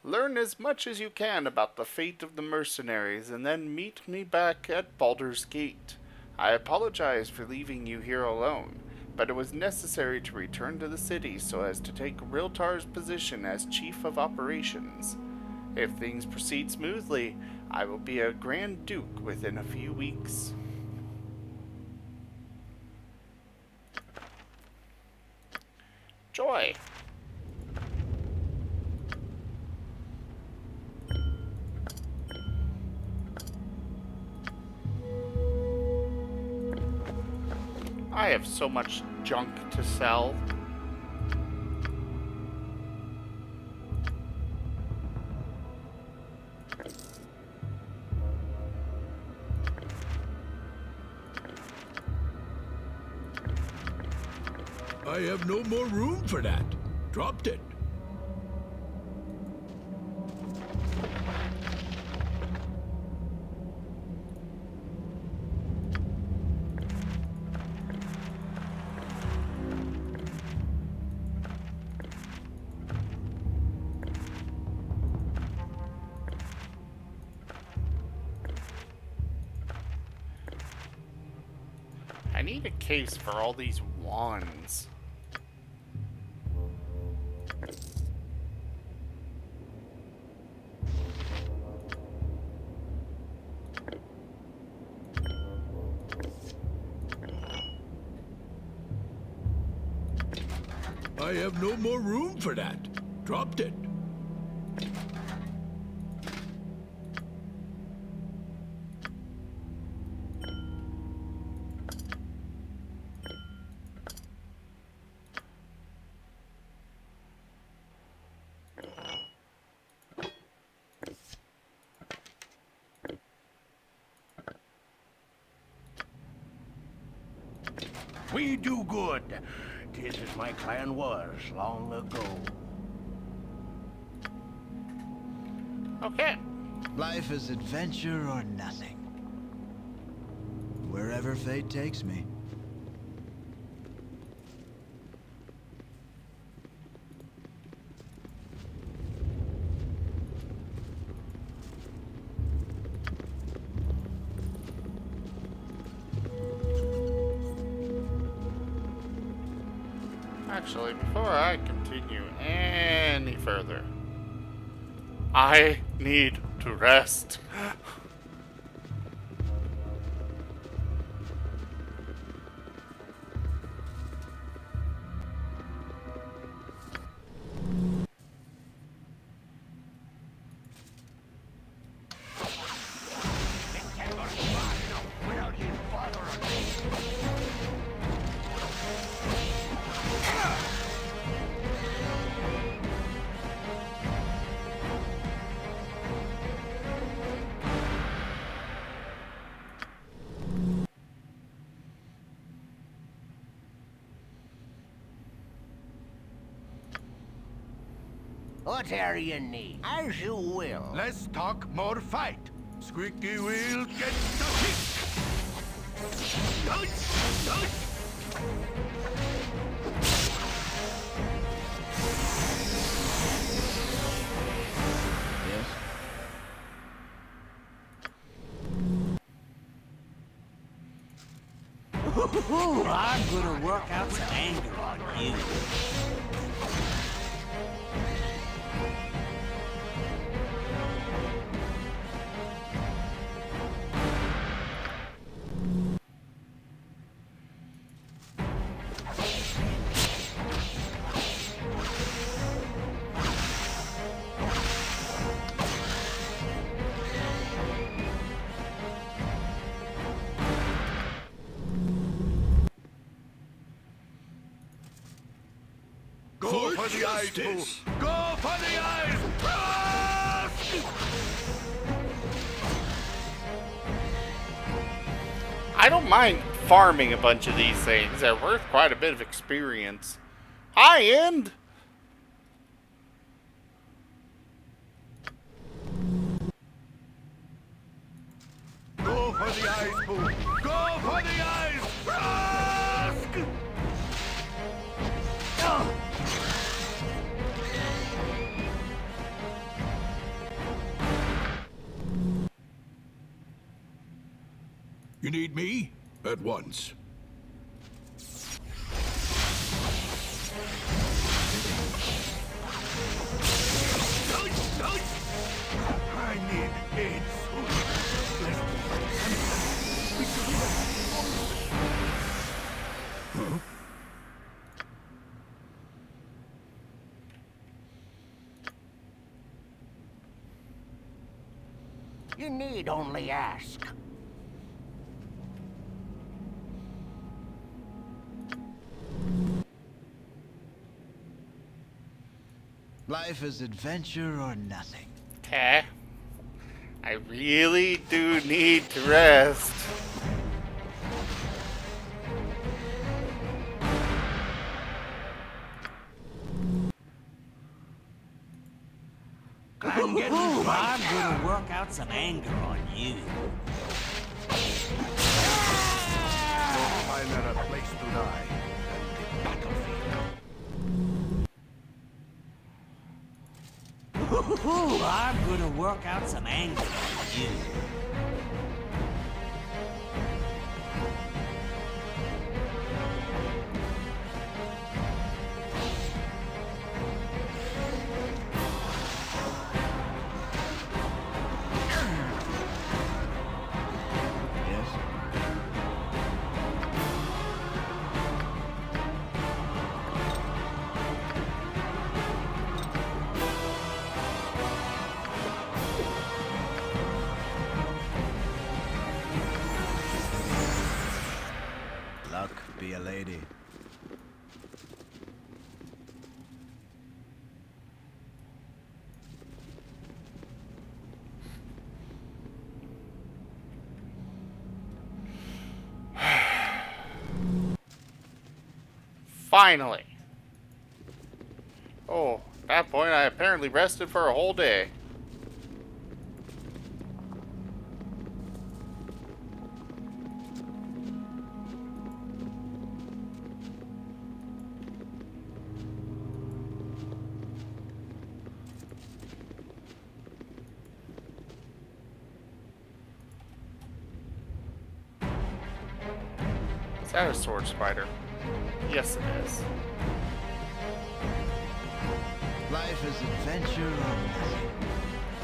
Learn as much as you can about the fate of the mercenaries, and then meet me back at Baldur's Gate. I apologize for leaving you here alone, but it was necessary to return to the city so as to take Riltar's position as Chief of Operations. If things proceed smoothly, I will be a Grand Duke within a few weeks. Joy. I have so much junk to sell. I have no more room for that. Dropped it. I need a case for all these wands. I have no more room for that. Dropped it. We do good. This is my clan was long ago. Okay. Life is adventure or nothing. Wherever fate takes me. Actually, before I continue any further, I need to rest. What area you need? As you will. Let's talk more fight. Squeaky wheel gets the I'm gonna work out some anger on you. Go for the eyes, Boo! Go for the eyes! Ah! I don't mind farming a bunch of these things. They're worth quite a bit of experience. Hi, End! people! Go for the eyes! Ask! You need me? At once. I need aid Huh? You need only ask. Life is adventure or nothing. Okay. I really do need to rest. I'm gonna work out some anger on you. find her a place to die. And the battlefield. I'm gonna work out some anger on you. Luck be a lady. Finally. Oh, at that point I apparently rested for a whole day. Is that a sword spider? Yes, it is. Life is adventure or nothing.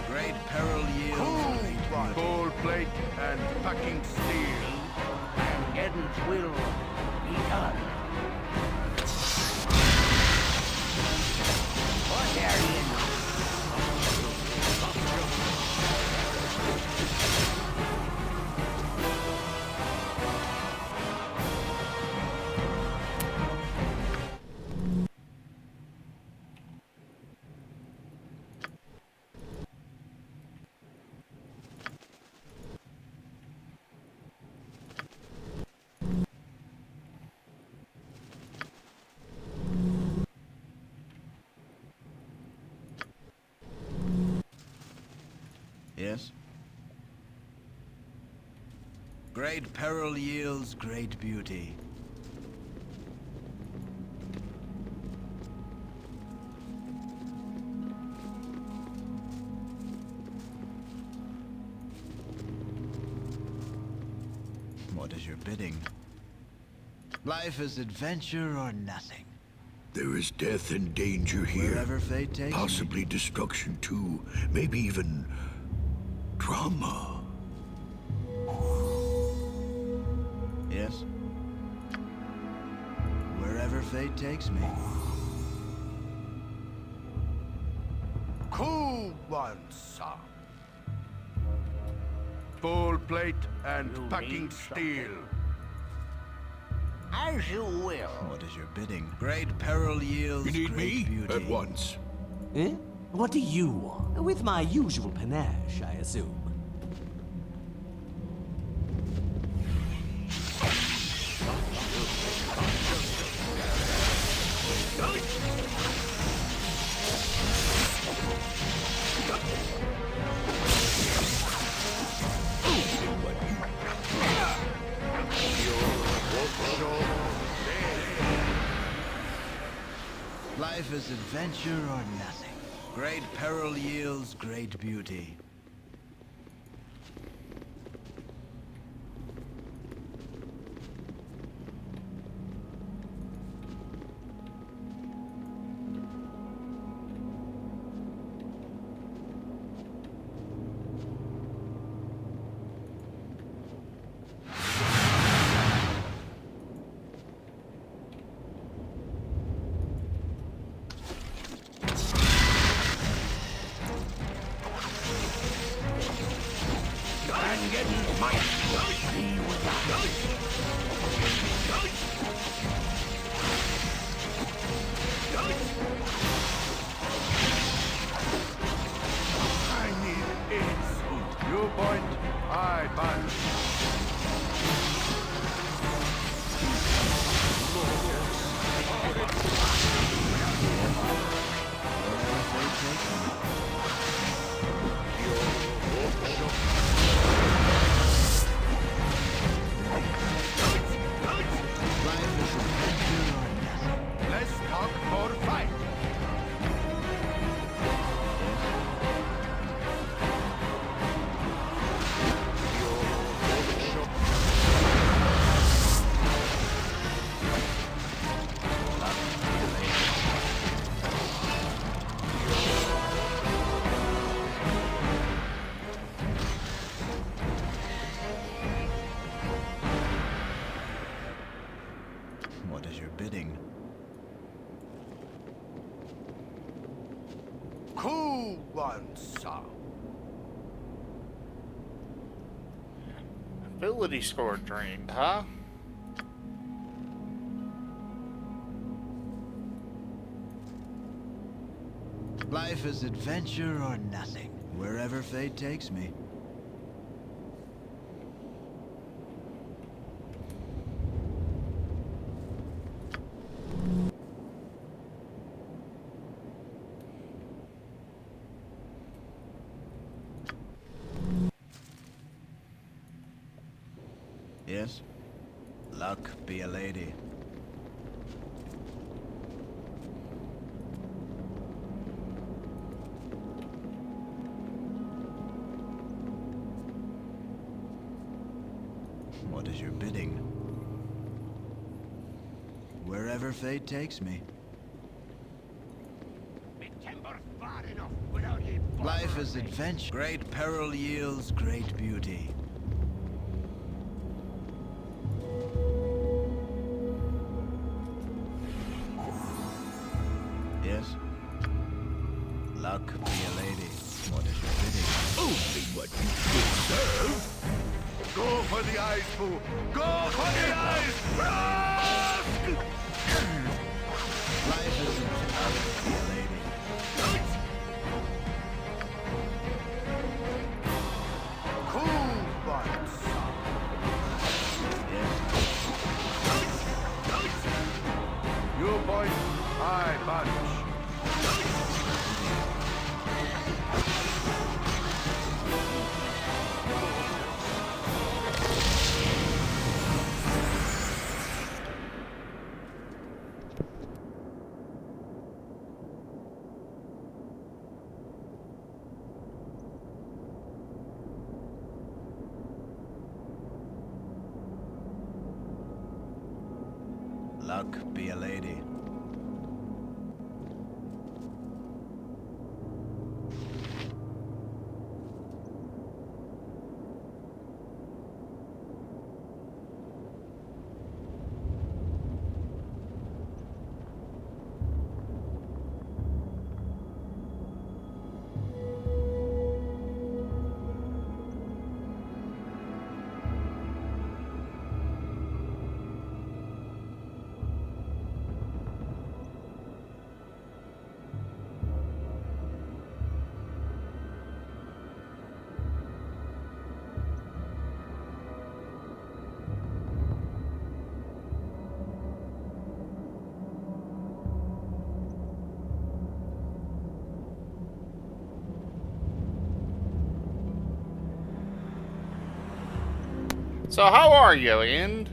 Great peril yields great body. Gold plate and packing steel. And Eden's will be done. Barbarian. Yes? Great peril yields great beauty. What is your bidding? Life is adventure or nothing. There is death and danger here. Wherever fate takes Possibly me. destruction too. Maybe even trauma. Yes? Wherever fate takes me. Cool one, sir. Full plate and You packing need steel. As you will. What is your bidding? Great peril yields You need great me? beauty. At once. Eh? What do you want? With my usual panache, I assume. Life is adventure or nothing. Great peril yields great beauty. I need aid suit. You point, I punch. Let's talk more fight. What is your bidding? Cool one, sir. Ability score drained, huh? Life is adventure or nothing. Wherever fate takes me. Yes? Luck be a lady. What is your bidding? Wherever fate takes me. Life is adventure. Great peril yields great beauty. Yes? Luck be a lady. What is your bidding? Only what you deserve. Go for the eyes, Pooh. Go for the eyes. Rusk! Life is adventure. Be a lady. Cool one, sir. You point, I punch. Luck be a lady. So how are you, Ian?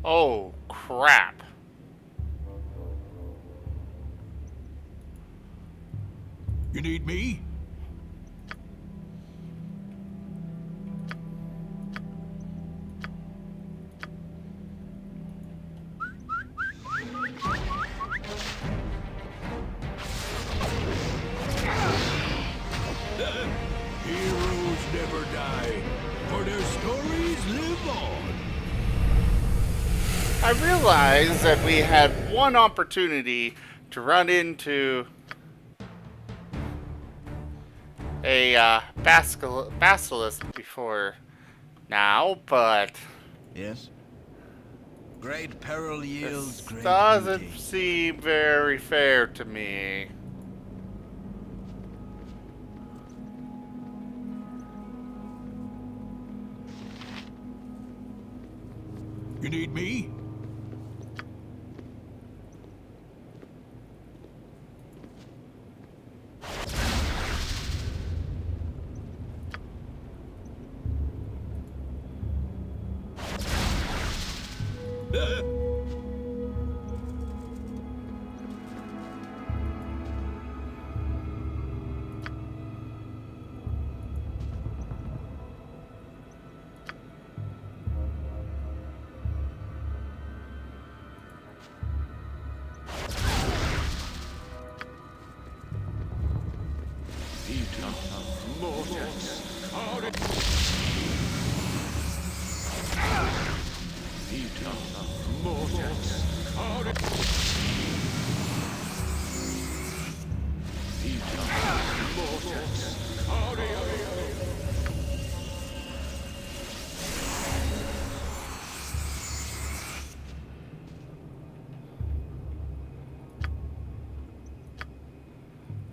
Oh, crap. You need me? Heroes never die, for their stories live on. I realized that we had one opportunity to run into a basilisk before now, but Yes? Great peril yields this great doesn't beauty. seem very fair to me. You need me?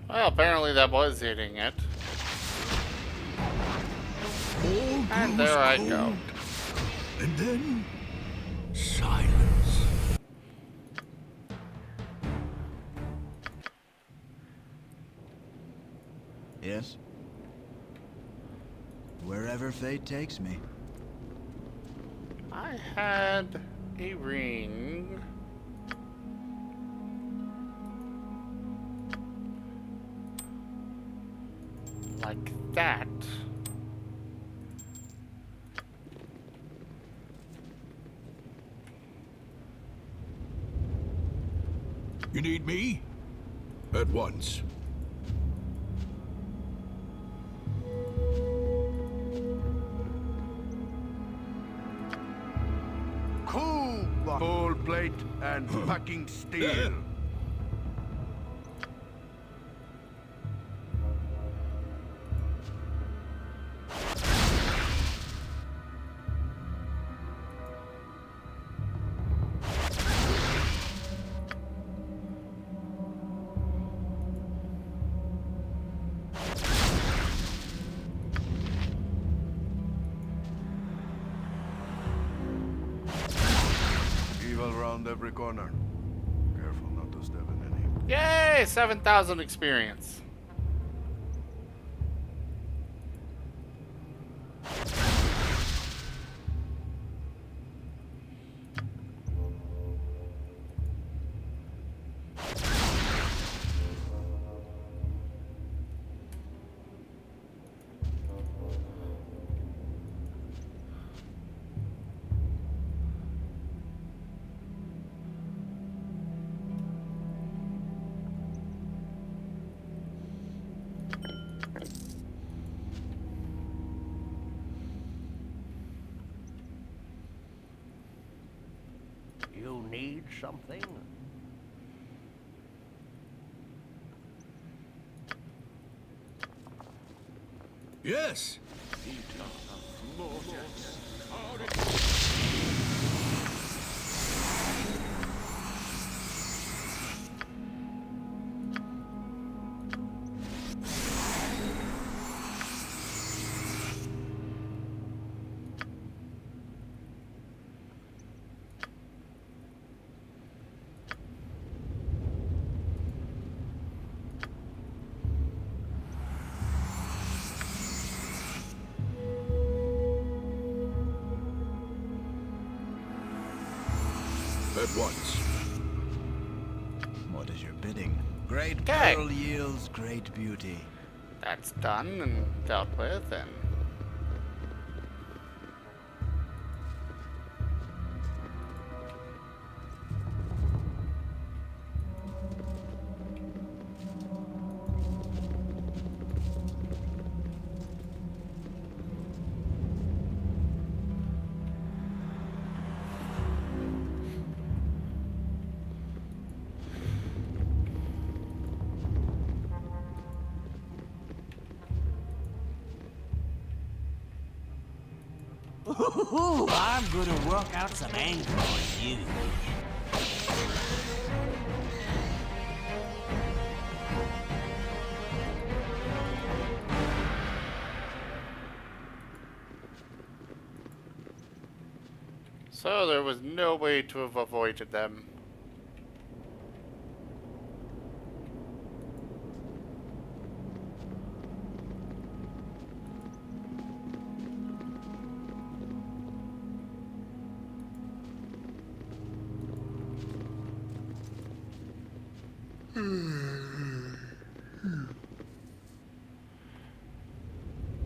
Well, apparently that was hitting it. And there I go. And then silence. Yes? Wherever fate takes me. I had a ring. Like that. You need me? At once. Cool! Full plate and packing steel. Evil round every corner. Careful not to step in any. Yay! 7,000 experience. You need something? Yes. at once. What is your bidding? Great Okay. peril yields great beauty. That's done and dealt with, and Ooh, I'm gonna work out some anger on you. so there was no way to have avoided them.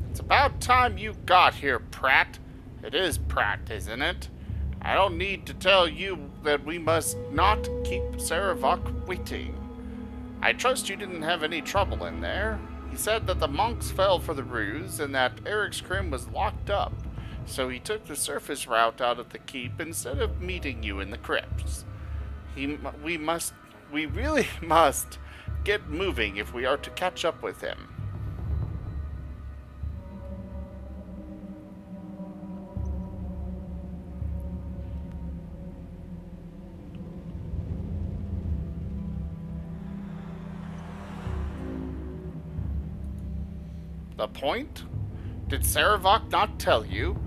It's about time you got here, Pratt. It is Pratt, isn't it? I don't need to tell you that we must not keep Saravok waiting. I trust you didn't have any trouble in there. He said that the monks fell for the ruse and that Eric's Crim was locked up, so he took the surface route out of the keep instead of meeting you in the crypts. We really must get moving if we are to catch up with him. The point? Did Saravok not tell you?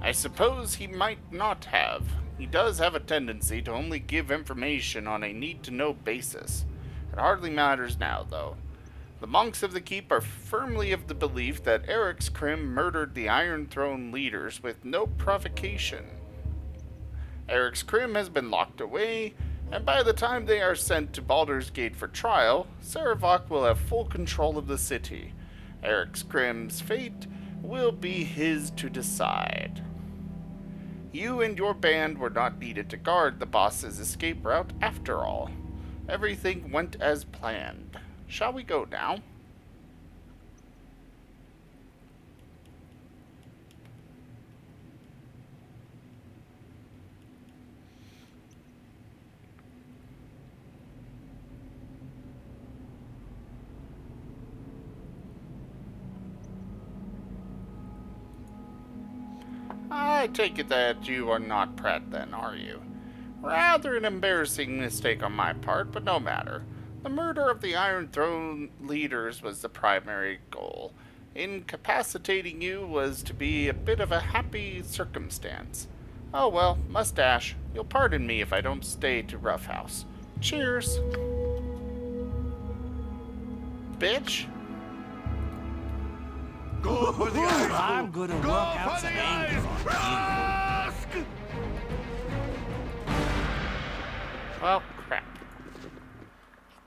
I suppose he might not have. He does have a tendency to only give information on a need-to-know basis. It hardly matters now, though. The monks of the keep are firmly of the belief that Eric's Crim murdered the Iron Throne leaders with no provocation. Eric's Crim has been locked away, and by the time they are sent to Baldur's Gate for trial, Saravok will have full control of the city. Eric's Crim's fate will be his to decide. You and your band were not needed to guard the boss's escape route after all. Everything went as planned. Shall we go now? I take it that you are not Pratt then, are you? Rather an embarrassing mistake on my part, but no matter. The murder of the Iron Throne leaders was the primary goal. Incapacitating you was to be a bit of a happy circumstance. Oh well, mustache. You'll pardon me if I don't stay to roughhouse. Cheers. Bitch. Go for the eyes! I'm gonna work out some anger on you. Well, crap.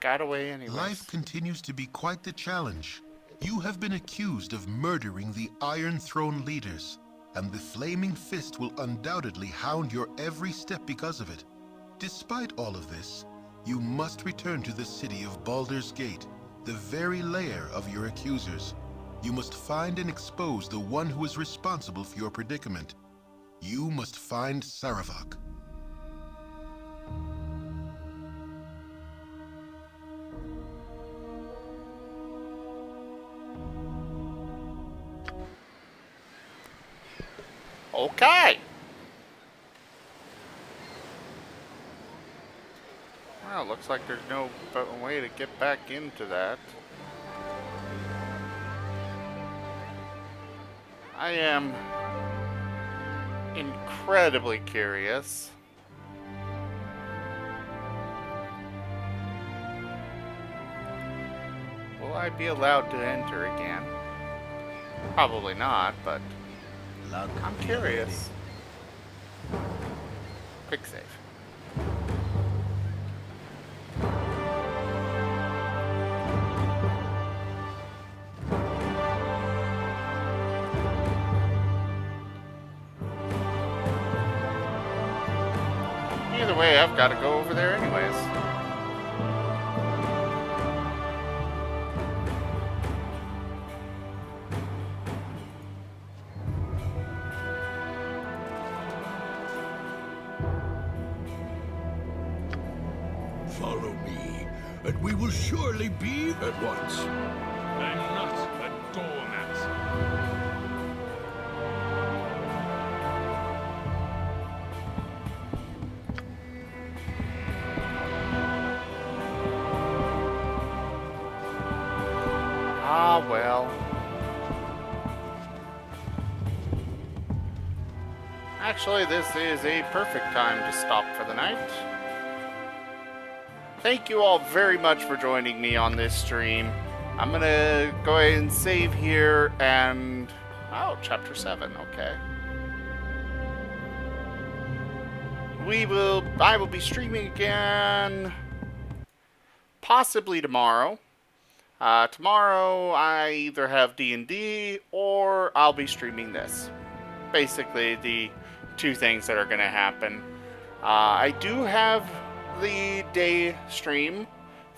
Got away anyway. Life continues to be quite the challenge. You have been accused of murdering the Iron Throne leaders, and the Flaming Fist will undoubtedly hound your every step because of it. Despite all of this, you must return to the city of Baldur's Gate, the very lair of your accusers. You must find and expose the one who is responsible for your predicament. You must find Saravok. Okay. Well, looks like there's no way to get back into that. I am incredibly curious. Will I be allowed to enter again? Probably not, but I'm curious. Quick save. way, I've got to go over there anyways. Follow me, and we will surely be at once. I'm not a doormat. Ah, well. Actually, this is a perfect time to stop for the night. Thank you all very much for joining me on this stream. I'm gonna go ahead and save here and... Oh, chapter 7, okay. I will be streaming again possibly tomorrow. Tomorrow I either have D&D or I'll be streaming this. Basically the two things that are gonna happen. I do have the day stream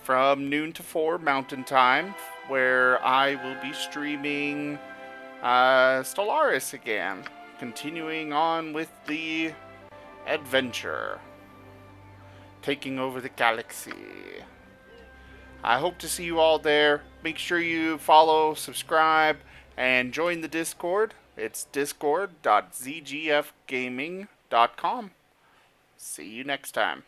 from noon to 4 Mountain Time, where I will be streaming Stellaris again, continuing on with the adventure, taking over the galaxy. I hope to see you all there. Make sure you follow, subscribe, and join the Discord. It's discord.zgfgaming.com. See you next time.